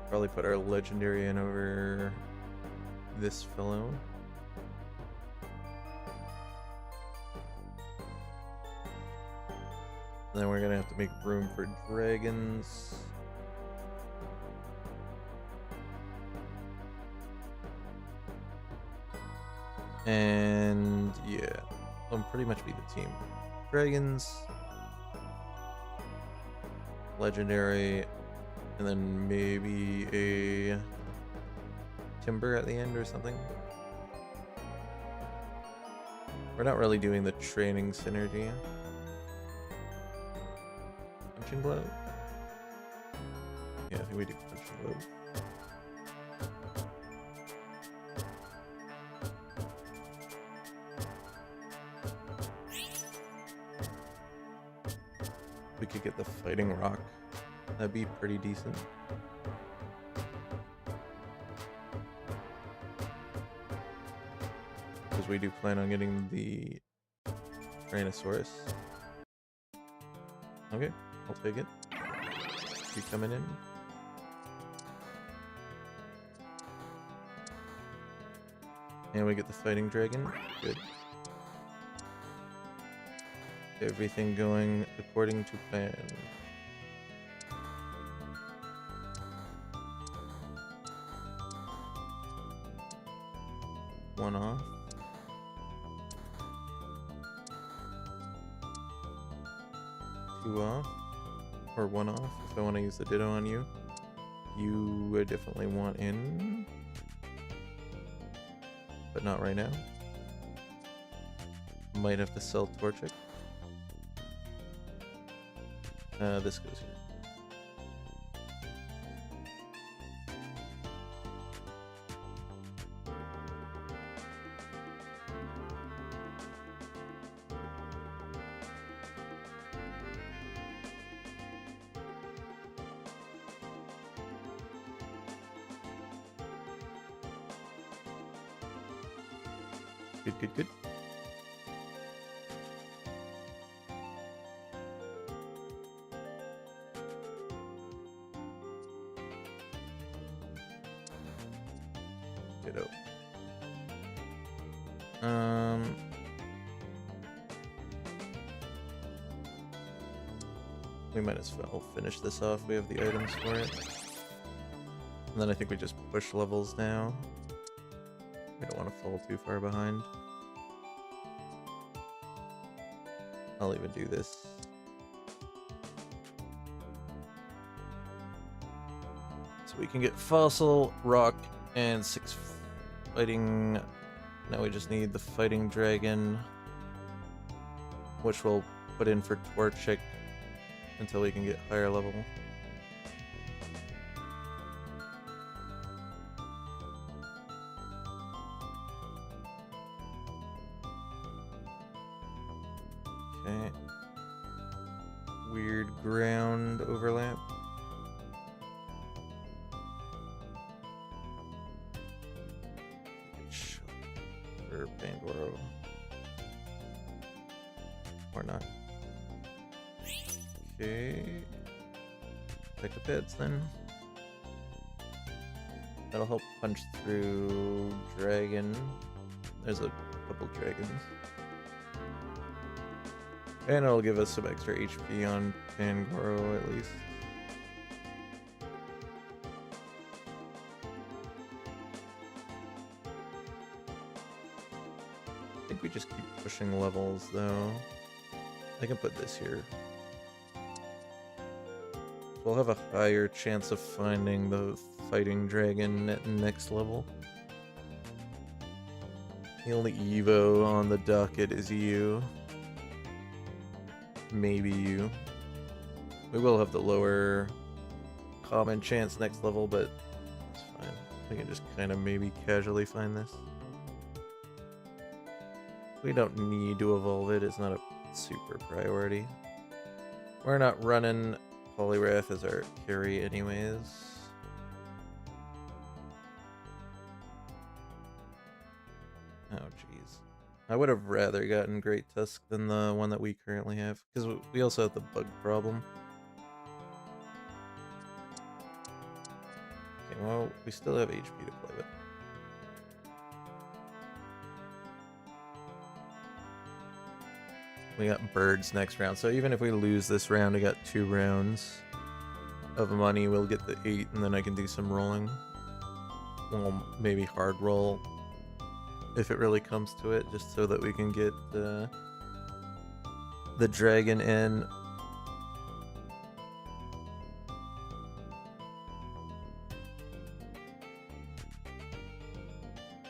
Probably put our legendary in over this fellow. Then we're gonna have to make room for dragons. And yeah, I'll pretty much be the team. Dragons, legendary, and then maybe a timber at the end or something. We're not really doing the training synergy. Punching blow? Yeah, I think we do punching blow. We could get the fighting rock. That'd be pretty decent. Because we do plan on getting the Tyrannosaurus. Okay, I'll take it. You coming in? And we get the fighting dragon. Good. Everything going according to plan. One off. Two off. Or one off if I want to use the Ditto on you. You would definitely want in. But not right now. Might have to sell Torchic. This goes here. Good, good, good. Ditto. We might as well finish this off. We have the items for it. And then I think we just push levels now. We don't want to fall too far behind. I'll even do this. So we can get fossil, rock, and 6 fighting. Now we just need the fighting dragon, which we'll put in for Torchic until we can get higher level. Okay. Weird ground overlap. Fangoro. Or not. Okay. Pick up beds then. That'll help punch through dragon. There's a couple dragons. And it'll give us some extra HP on Fangoro at least. I think we just keep pushing levels though. I can put this here. We'll have a higher chance of finding the fighting dragon at next level. The only Evo on the docket is you. Maybe you. We will have the lower common chance next level, but it's fine. We can just kind of maybe casually find this. We don't need to evolve it, it's not a super priority. We're not running Poliwrath as our carry anyways. Oh jeez. I would have rather gotten Great Tusk than the one that we currently have, because we also have the bug problem. Okay, well, we still have HP to play with. We got birds next round, so even if we lose this round, we got 2 rounds of money. We'll get the 8, and then I can do some rolling. Well, maybe hard roll if it really comes to it, just so that we can get the dragon in.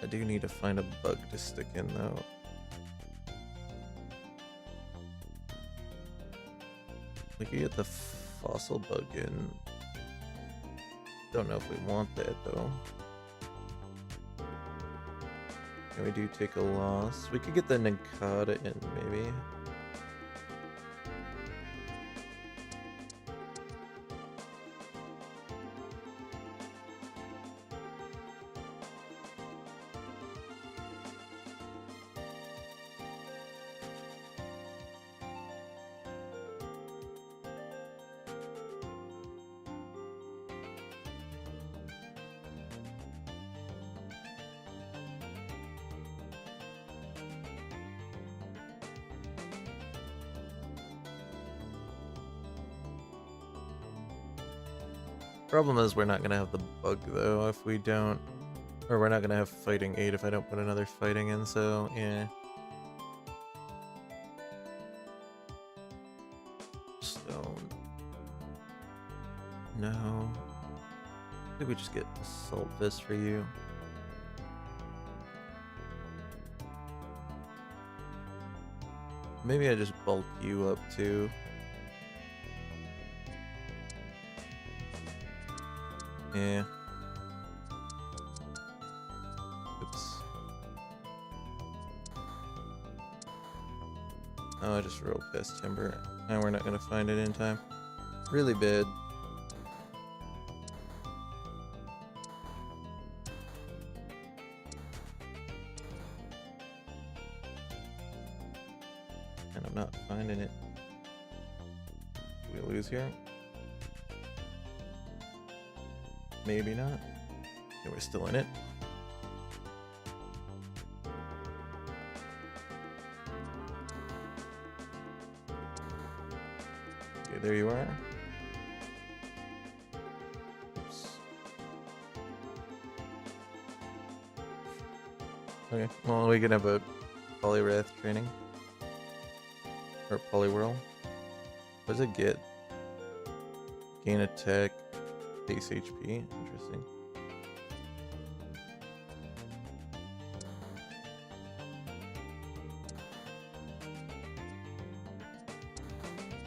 I do need to find a bug to stick in, though. We could get the fossil bug in. Don't know if we want that though. And we do take a loss. We could get the Nincada in maybe. Problem is we're not gonna have the bug though if we don't, or we're not gonna have fighting 8 if I don't put another fighting in, so yeah. Stone. No. I think we just get Assault Fist for you. Maybe I just bulk you up too. Yeah. Oops. Oh, I just rolled past Timber. And we're not gonna find it in time. Really bad. And I'm not finding it. Do we lose here? Maybe not. Okay, we're still in it. Okay, there you are. Oops. Okay, well, we can have a Poliwrath training. Or Poliwhirl. What does it get? Gain attack. Base HP, interesting.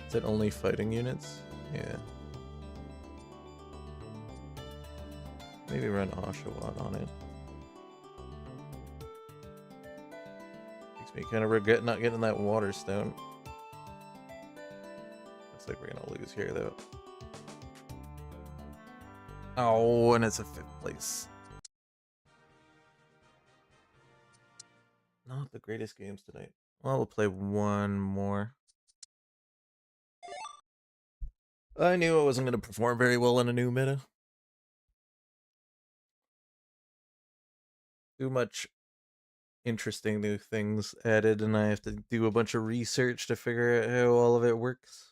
Is it only fighting units? Yeah. Maybe run Oshawott on it. Makes me kind of regret not getting that water stone. Looks like we're gonna lose here though. Oh, and it's a 5th place. Not greatest games tonight. Well, we'll play one more. I knew I wasn't going to perform very well in a new meta. Too much interesting new things added, and I have to do a bunch of research to figure out how all of it works.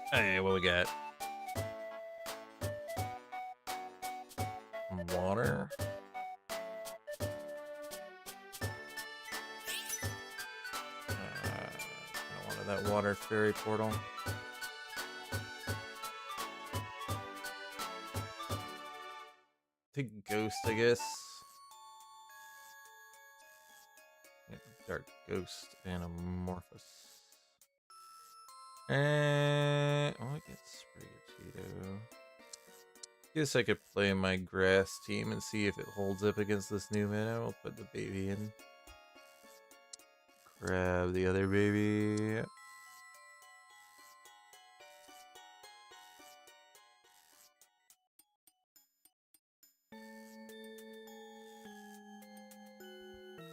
Hey, what we got? Water. I wanted that water fairy portal. Take ghost, I guess. Yeah, dark ghost and amorphous. And oh, I get Sprigatito. Guess I could play my grass team and see if it holds up against this new mana. I'll put the baby in. Grab the other baby.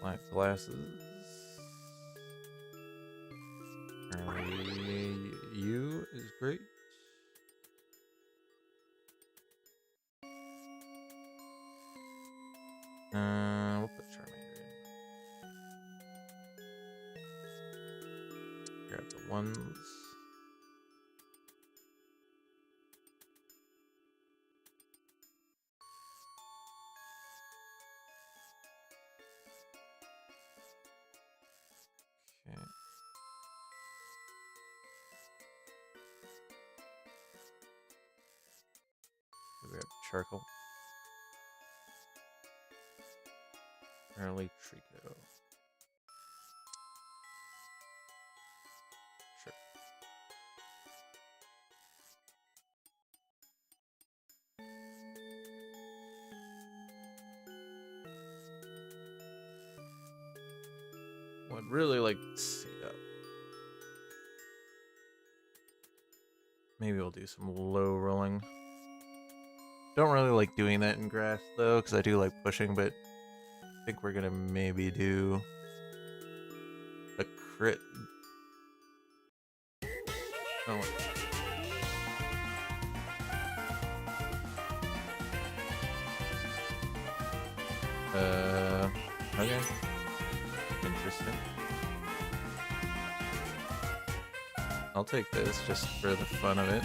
Black glasses. Apparently, you is great. We'll put Charmander in. Grab the ones. Okay. We have charcoal. Early Trico. Sure. Would really like to see that. Maybe we'll do some low rolling. Don't really like doing that in grass though, because I do like pushing, but I think we're gonna maybe do a crit. Oh, okay. Interesting. I'll take this just for the fun of it.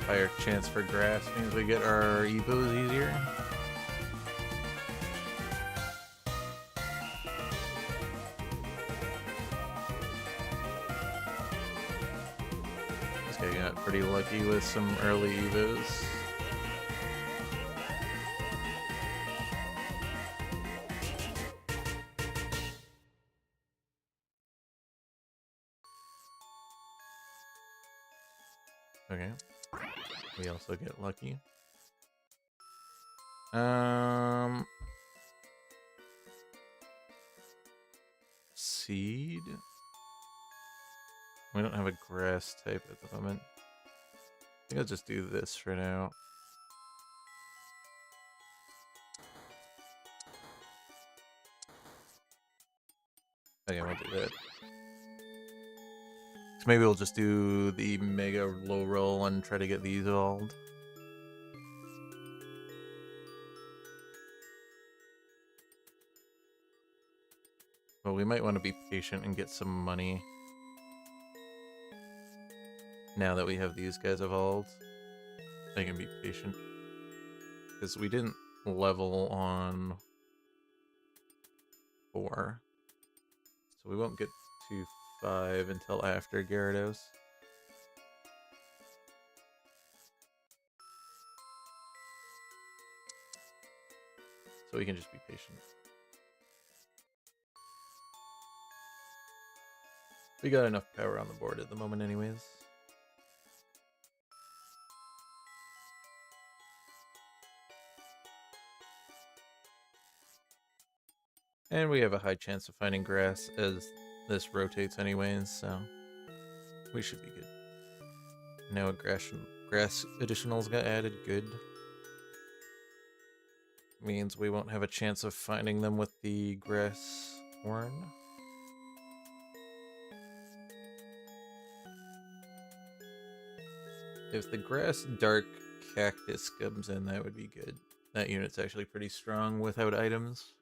Higher chance for grass means we get our evos easier. This guy got pretty lucky with some early evos. Okay. We also get lucky. Seed? We don't have a grass type at the moment. I think I'll just do this for now. Okay, we'll do that. So maybe we'll just do the mega low roll and try to get these evolved. Well, we might want to be patient and get some money now that we have these guys evolved. I can be patient because we didn't level on 4, so we won't get to 5 until after Gyarados. So we can just be patient. We got enough power on the board at the moment anyways. And we have a high chance of finding grass as this rotates anyways, so we should be good. Now a grass additionals got added, good. Means we won't have a chance of finding them with the grass horn. If the grass dark cactus comes in, that would be good. That unit's actually pretty strong without items.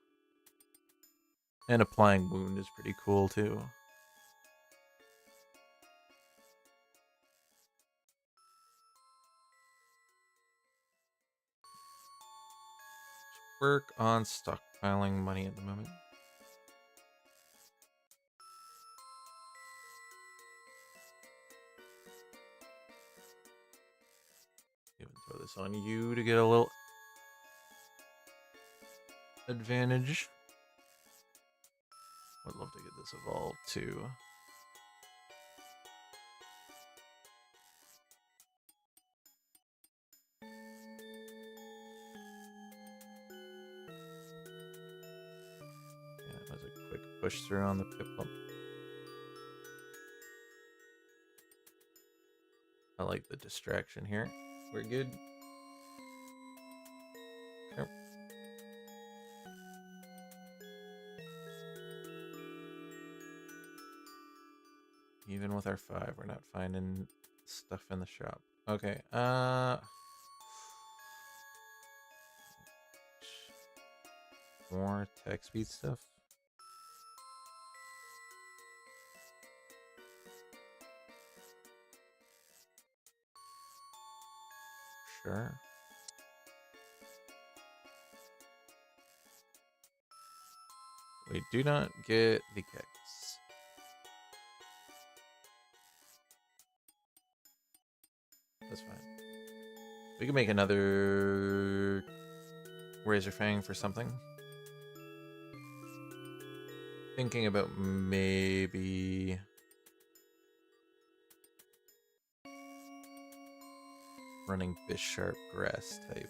And applying wound is pretty cool too. Work on stockpiling money at the moment. Even throw this on you to get a little advantage. Would love to get this evolved too. Yeah, that was a quick push through on the Piplup. I like the distraction here. We're good. Yep. Even with our 5, we're not finding stuff in the shop. Okay, more tech speed stuff. Sure. We do not get the cactus. That's fine. We can make another Razor Fang for something. Thinking about maybe running Bisharp grass type.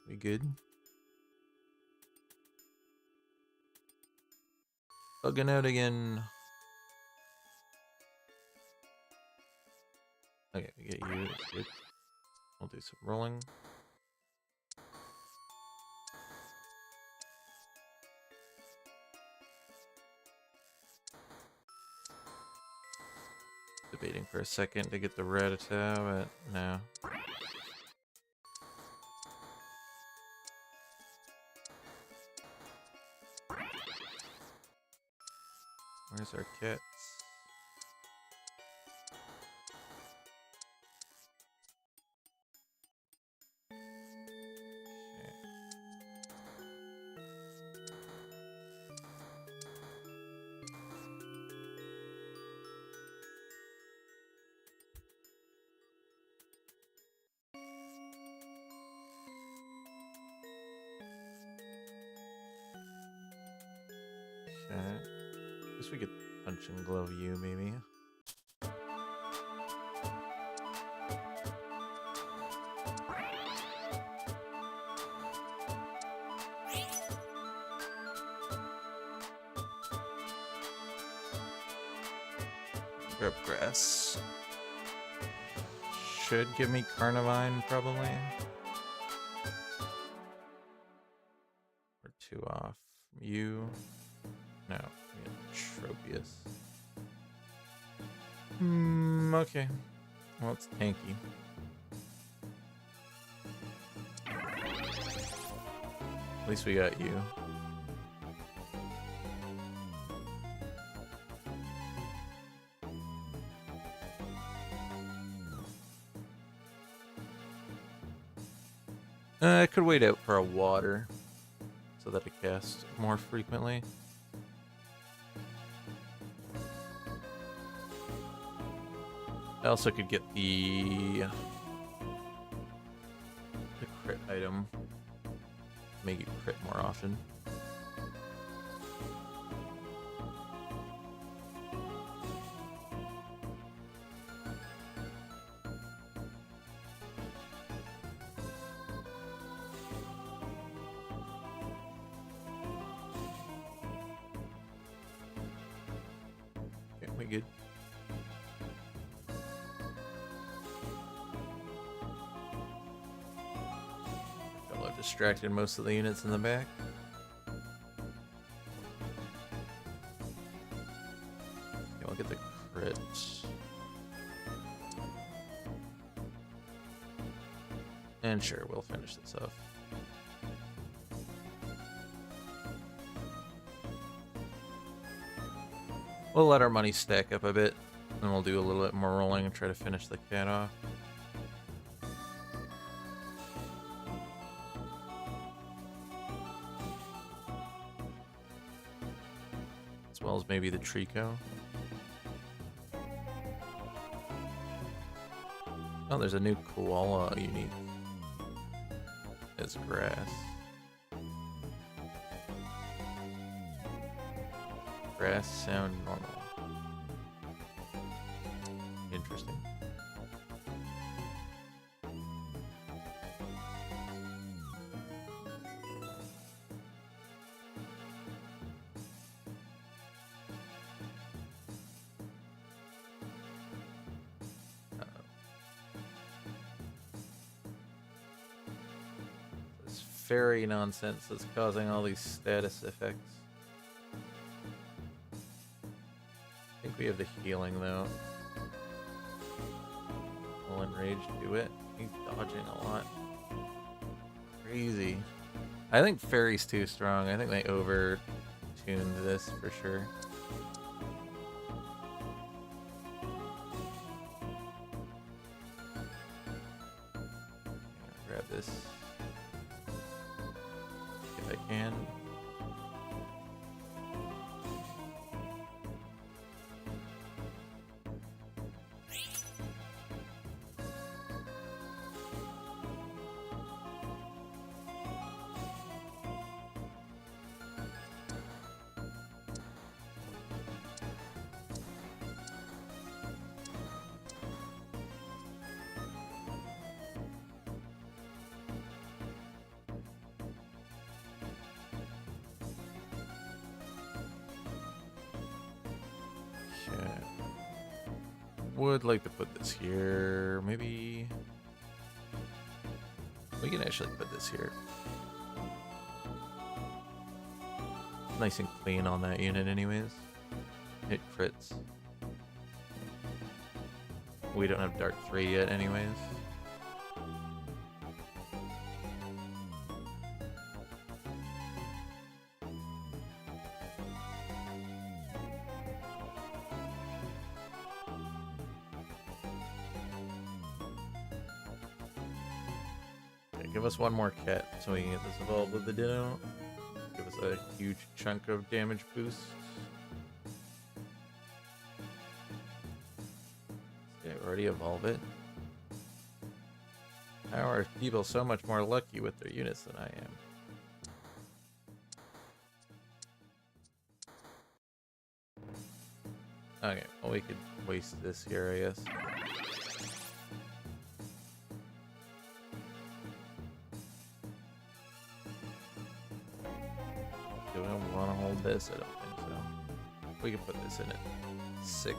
We good? Bugging out again. Okay, we get you. That's good. We'll do some rolling. Debating for a second to get the Rattata, but no. Where's our cats? Okay. Guess we could punch and glove you, maybe. Grab grass. Should give me Carnivine, probably. We're 2 off. You. No, we get Tropius. Okay. Well, it's tanky. At least we got you. I could wait out for a water so that I cast more frequently. I also could get the crit item, make it crit more often. Okay, we good. Distracted most of the units in the back. Okay, we'll get the crit. And sure, we'll finish this off. We'll let our money stack up a bit, and we'll do a little bit more rolling and try to finish the cat off. As well as maybe the Trico. Oh, there's a new koala unique. It's grass. Grass sound normal. Interesting. This fairy nonsense that's causing all these status effects. I think we have the healing though. Full enrage, do it. He's dodging a lot. Crazy. I think fairy's too strong. I think they over-tuned this for sure. this if I can. Okay. Would like to put this here. Maybe we can actually put this here. Nice and clean on that unit anyways. Hit crits. We don't have Dark 3 yet anyways. Okay, give us one more cat so we can get this evolved with the Dino. Give us a huge chunk of damage boost. Okay, already evolve it. How are people so much more lucky with their units than I am? Okay, well we could waste this here, I guess. Do I want to hold this? I don't think so. We can put this in at 6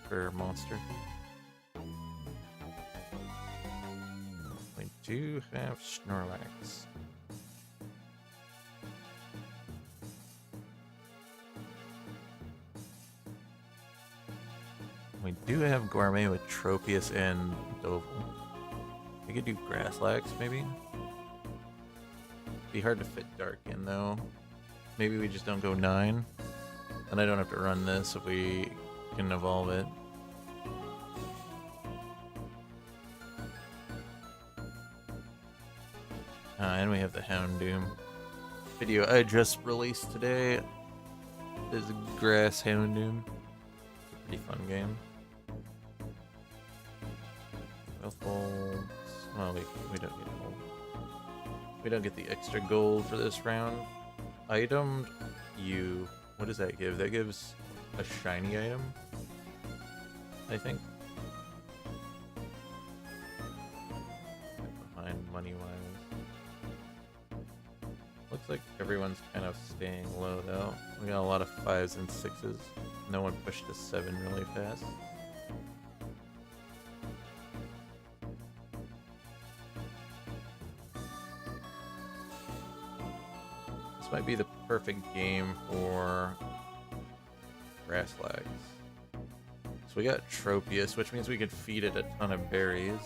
per monster. We do have Snorlax. We do have Gourmet with Tropius and Doval. We could do Grasslax, maybe? Be hard to fit Dark in, though. Maybe we just don't go 9. And I don't have to run this if we can evolve it. And we have the Houndoom. Video I just released today is Grass Houndoom. It's a pretty fun game. Well, we don't get gold. We don't get the extra gold for this round. Itemed you. What does that give? That gives a shiny item, I think. Behind money wise. Looks like everyone's kind of staying low though. We got a lot of 5s and 6s. No one pushed a 7 really fast. This might be the perfect game for Grasslax. So we got Tropius, which means we could feed it a ton of berries.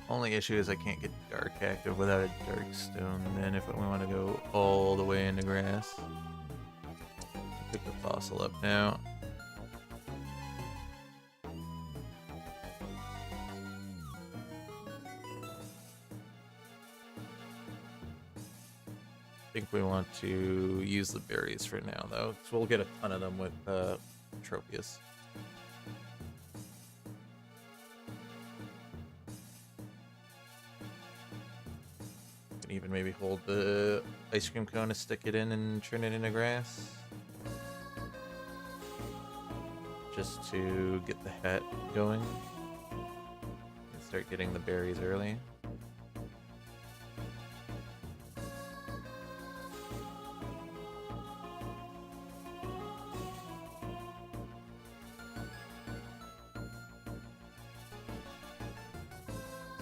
Only issue is I can't get Dark active without a Dark Stone. Then if we want to go all the way into grass, pick the fossil up now. I think we want to use the berries for now, though, so we'll get a ton of them with Tropius. Can even maybe hold the ice cream cone to stick it in and turn it into grass, just to get the hat going and start getting the berries early.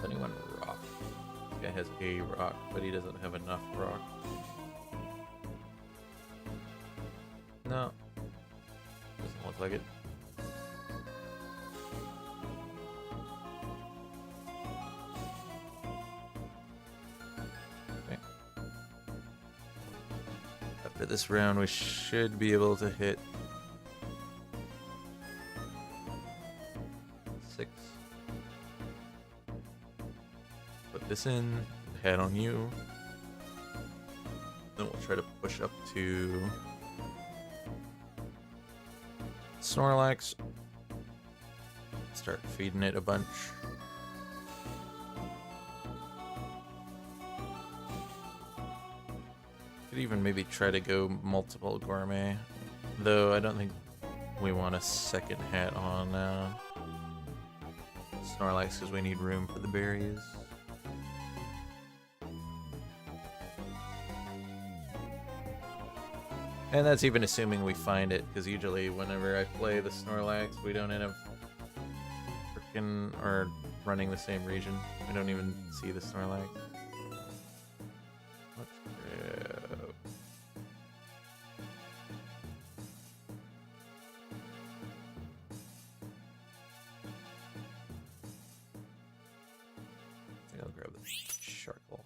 Anyone rock? This guy has a rock, but he doesn't have enough rock. No. Doesn't look like it. Okay. After this round, we should be able to hit this in, head on you. Then we'll try to push up to Snorlax. Start feeding it a bunch. Could even maybe try to go multiple gourmet, though I don't think we want a second hat on Snorlax because we need room for the berries. And that's even assuming we find it, because usually whenever I play the Snorlax, we don't end up freaking or running the same region. We don't even see the Snorlax. Let's go. I'll grab the Shark Ball.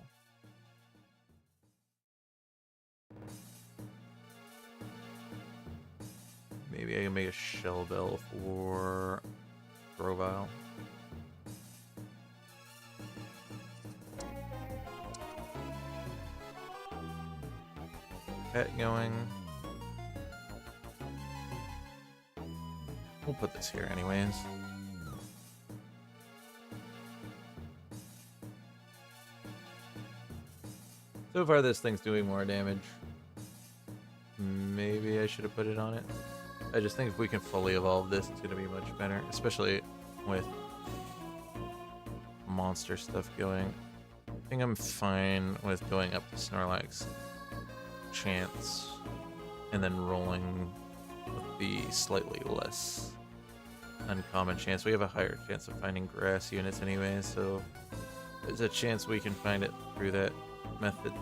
Maybe I can make a Shell Bell for Grovyle. Pet going. We'll put this here anyways. So far this thing's doing more damage. Maybe I should have put it on it. I just think if we can fully evolve this, it's going to be much better, especially with monster stuff going. I think I'm fine with going up to Snorlax chance and then rolling with the slightly less uncommon chance. We have a higher chance of finding grass units anyway, so there's a chance we can find it through that method.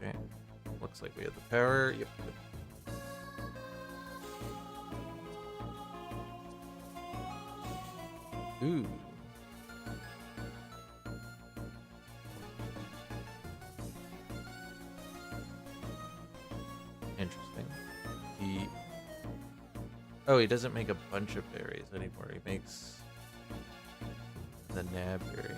Okay, looks like we have the power. Yep. Ooh. Interesting. He doesn't make a bunch of berries anymore. He makes the nab berry.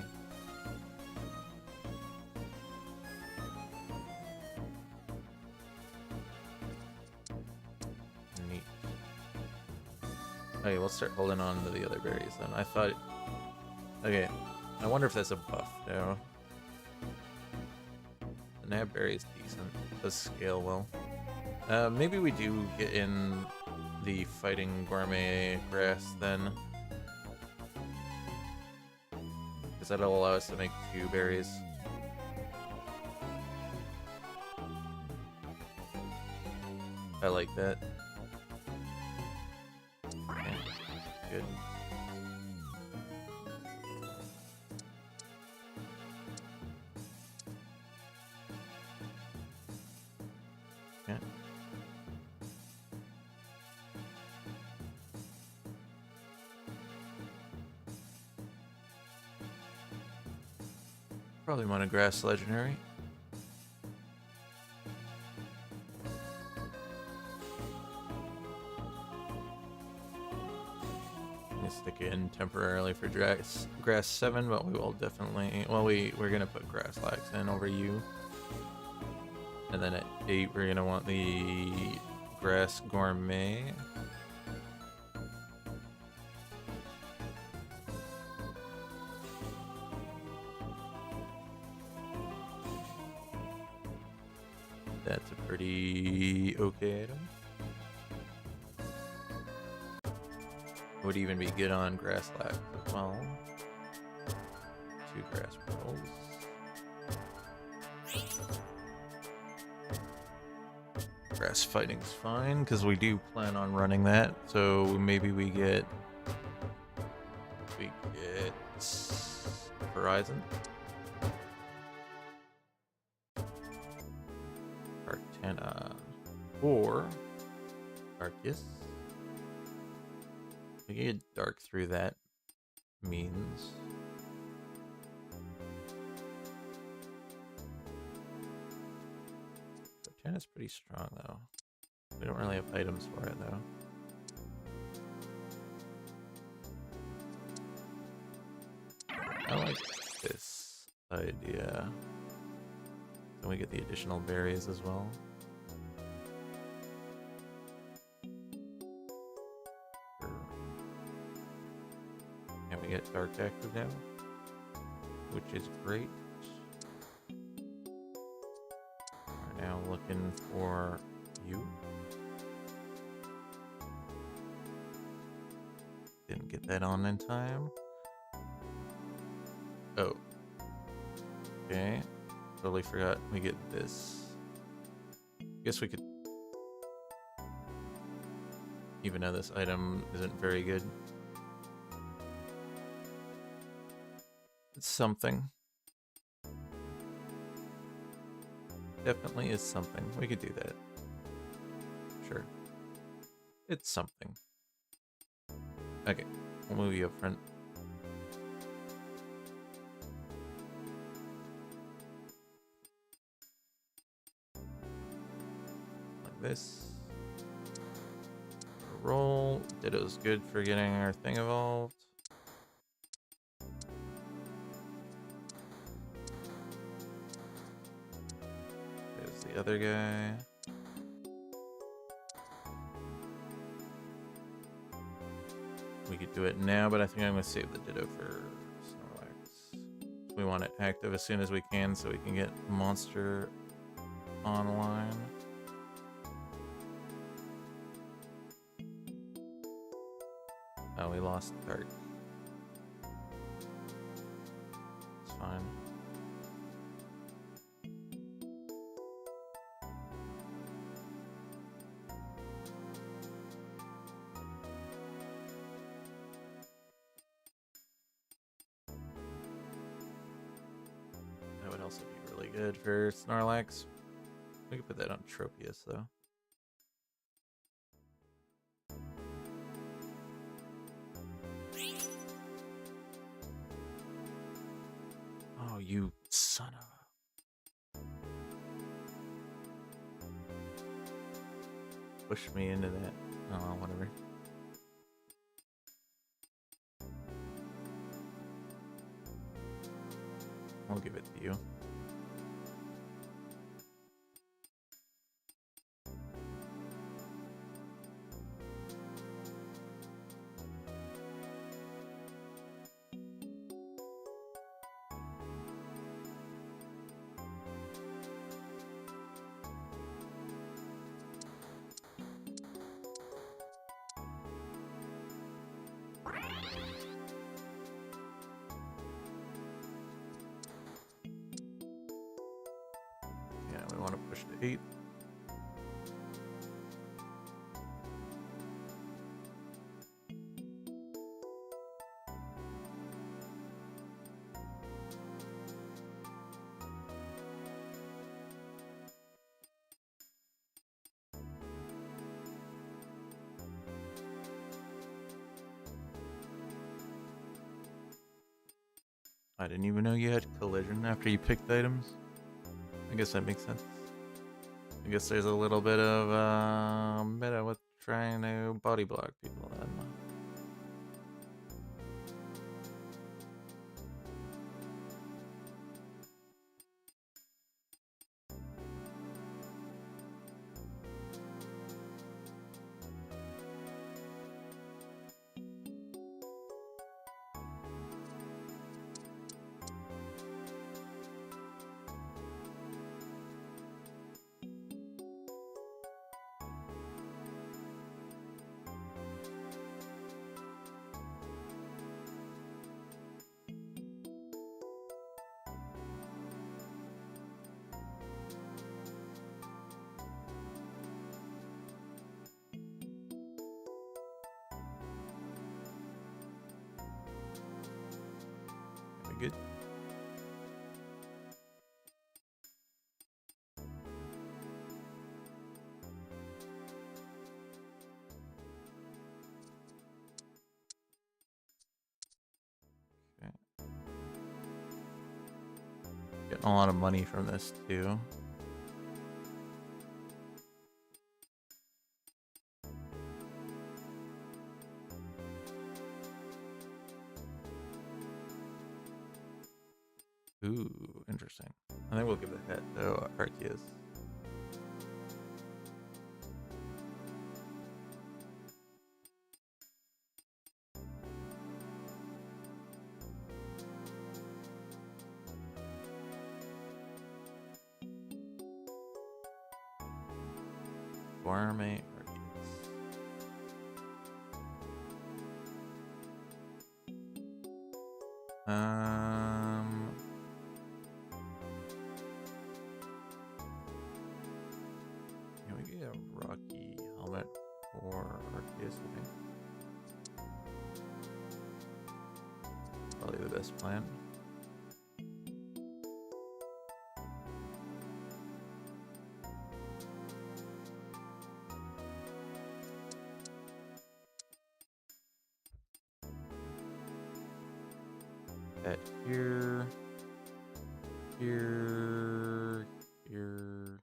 Neat. Okay, we'll start holding on to the other berries then. I thought... Okay, I wonder if that's a buff now. The nab berry is decent. It does scale well. Maybe we do get in the fighting gourmet grass then. Because that'll allow us to make 2 berries. I like that. Okay, good. Okay. Probably want a grass legendary. Stick it in temporarily for grass 7, but we will definitely, well, we're gonna put Grasslax in over you, and then at 8 we're gonna want the grass gourmet. That's a pretty okay item. Would even be good on Grasslax as well. 2 grass pearls. Grass fighting's fine because we do plan on running that. So maybe we get Horizon. Arcana or Arceus. We can get dark through that means. Arcana's pretty strong though. We don't really have items for it though. like this idea. Then we get the additional berries as well. And we get dark active now, which is great. We're now looking for you. Didn't get that on in time. Oh. Okay. Totally forgot we get this. Guess we could, even though this item isn't very good, it's something. Definitely is something. We could do that. Sure. It's something. Okay, we'll move you up front. Like this. Roll. Ditto's good for getting our thing evolved. There's the other guy. We could do it now, but I think I'm going to save the Ditto for Snorlax. We want it active as soon as we can so we can get Monster online. Oh, we lost Dark. It's fine. That would also be really good for Snorlax. We could put that on Tropius, though. Oh, you son of a... Push me into that. Oh, whatever. I'll give it to you. Yeah, we want to push to 8. I didn't even know you had collision after you picked items. I guess that makes sense. I guess there's a little bit of meta with trying to body block people then. Good. Okay. Getting a lot of money from this too. Ooh, interesting. I think we'll give the hat to Arceus. Gourmet Arceus. Yeah, we get a Rocky helmet for Arceus, I think. Probably the best plan. That here, here, here.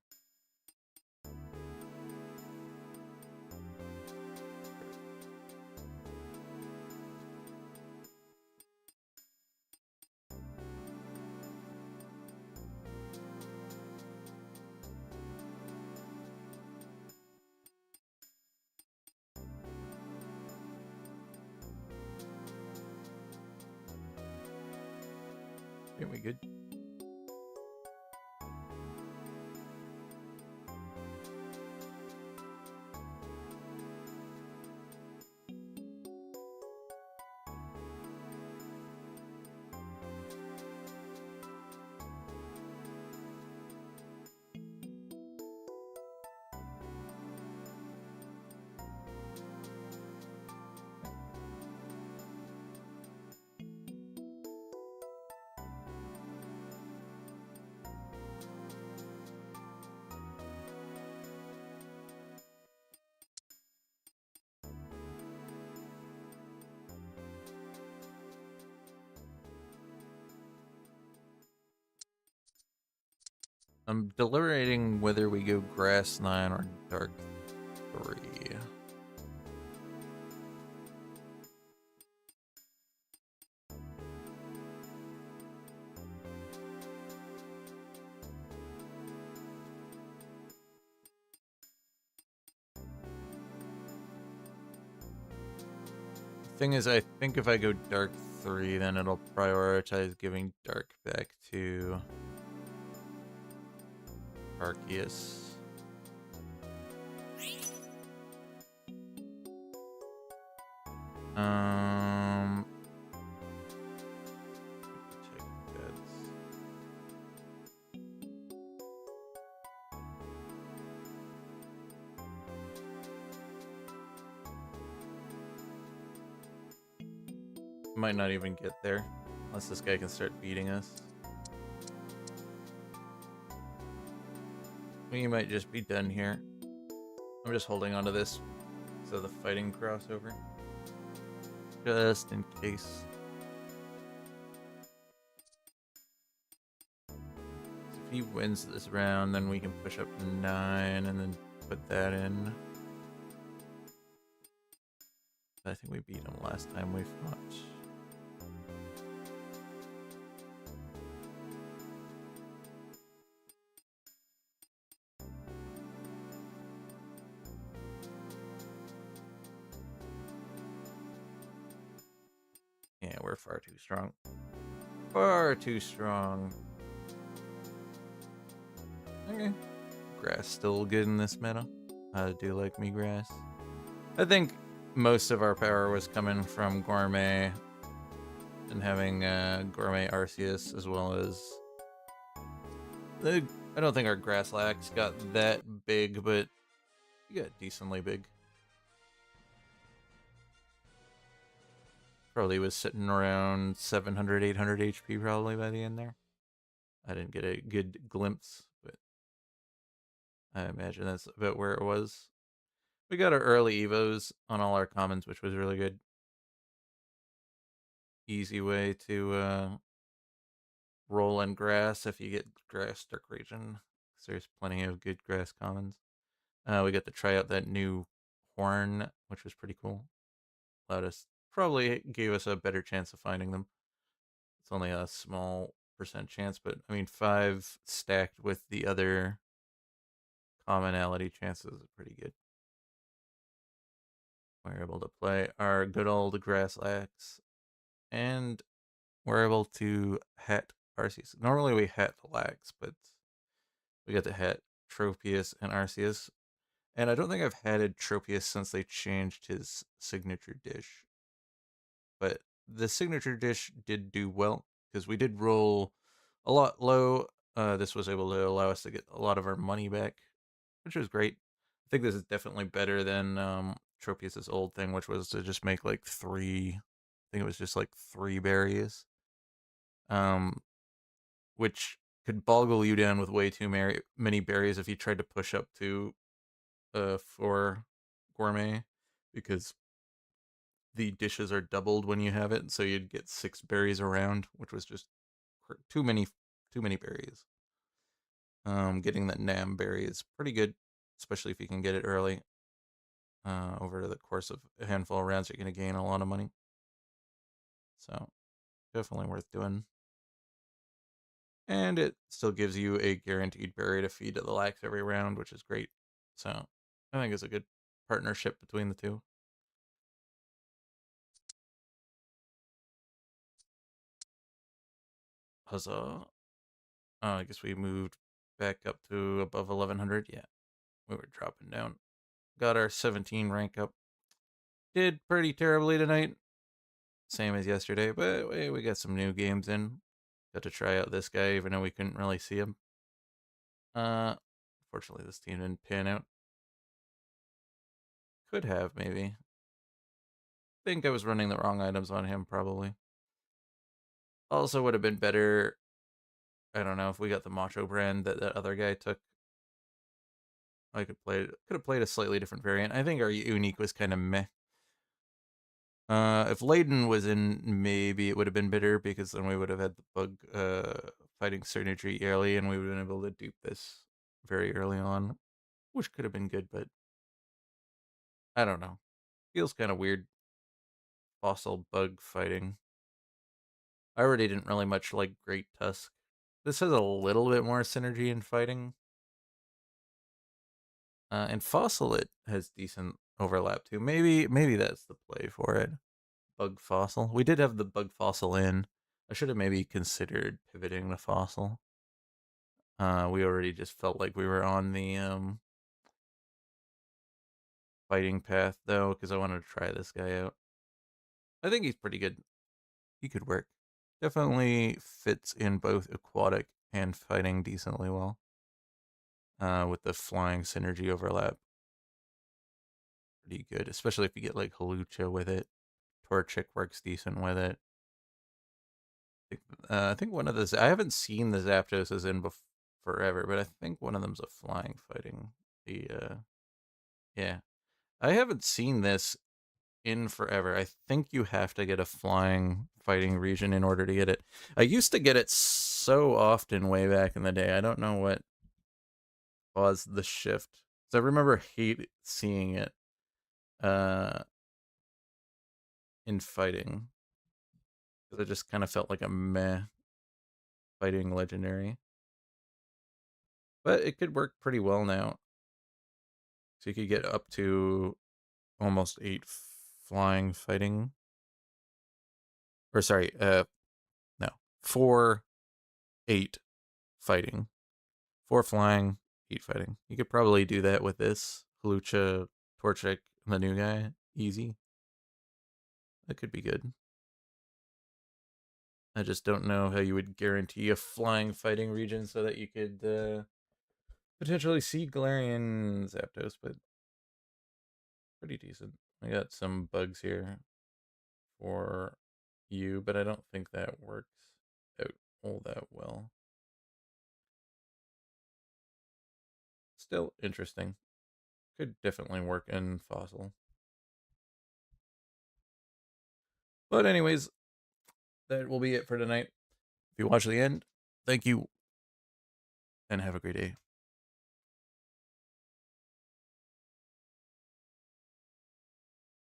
Are we good? I'm deliberating whether we go Grass 9 or Dark 3. Thing is, I think if I go Dark 3, then it'll prioritize giving Dark back to Arceus. Take beds. Might not even get there, unless this guy can start beating us. We might just be done here. I'm just holding onto this so the fighting crossover. Just in case. So if he wins this round, then we can push up to 9 and then put that in. I think we beat him last time we fought. Yeah, we're far too strong. Far too strong. Okay. Grass still good in this meta. I do like me grass. I think most of our power was coming from Gourmet and having Gourmet Arceus, as well as I don't think our Grasslax got that big, but he got decently big. Probably was sitting around 700, 800 HP probably by the end there. I didn't get a good glimpse, but I imagine that's about where it was. We got our early Evos on all our commons, which was really good. Easy way to roll in grass if you get grass Dark Region, because there's plenty of good grass commons. We got to try out that new horn, which was pretty cool. Allowed us, probably gave us a better chance of finding them. It's only a small chance, but I mean 5 stacked with the other commonality chances is pretty good. We're able to play our good old grass lax, and we're able to hat Arceus. Normally we hat Lax, but we got to hat Tropius and Arceus. And I don't think I've hatted Tropius since they changed his signature dish. But the signature dish did do well because we did roll a lot low. This was able to allow us to get a lot of our money back, which was great. I think this is definitely better than Tropius's old thing, which was to just make like 3. I think it was just like 3 berries, um, which could boggle you down with way too many berries if you tried to push up to 4 gourmet, because the dishes are doubled when you have it, so you'd get 6 berries around, which was just too many berries. Getting that Nam berry is pretty good, especially if you can get it early. Over the course of a handful of rounds, you're going to gain a lot of money. So, definitely worth doing. And it still gives you a guaranteed berry to feed to the Lax every round, which is great. So, I think it's a good partnership between the two. Huzzah. I guess we moved back up to above 1100. Yeah, we were dropping down. Got our 17 rank up. Did pretty terribly tonight. Same as yesterday, but we got some new games in. Got to try out this guy, even though we couldn't really see him. Fortunately, this team didn't pan out. Could have, maybe. Think I was running the wrong items on him, probably. Also would have been better, I don't know, if we got the Macho brand that that other guy took. I could have played a slightly different variant. I think our unique was kind of meh. If Layden was in, maybe it would have been better, because then we would have had the bug fighting Surgery early, and we would have been able to dupe this very early on, which could have been good, but I don't know. Feels kind of weird. Fossil bug fighting. I already didn't really much like Great Tusk. This has a little bit more synergy in fighting. And Fossil, it has decent overlap too. Maybe that's the play for it. Bug Fossil. We did have the Bug Fossil in. I should have maybe considered pivoting the Fossil. We already just felt like we were on the fighting path though, because I wanted to try this guy out. I think he's pretty good. He could work. Definitely fits in both aquatic and fighting decently well. With the flying synergy overlap. Pretty good, especially if you get like Hawlucha with it. Torchic works decent with it. I think one of the I haven't seen the Zapdos in forever, but I think one of them's a flying fighting. The yeah, I haven't seen this in forever. I think you have to get a flying fighting region in order to get it. I used to get it so often way back in the day. I don't know what caused the shift. So I remember hate seeing it in fighting, because it just kind of felt like a meh fighting legendary. But it could work pretty well now. So you could get up to almost 8 flying fighting. Or sorry, no. 4, 8 fighting. 4 flying, 8 fighting. You could probably do that with this. Hawlucha, Torchic, and the new guy. Easy. That could be good. I just don't know how you would guarantee a flying fighting region so that you could potentially see Galarian Zapdos, but pretty decent. I got some bugs here for you, but I don't think that works out all that well. Still interesting. Could definitely work in Fossil. But anyways, that will be it for tonight. If you watch the end, thank you, and have a great day.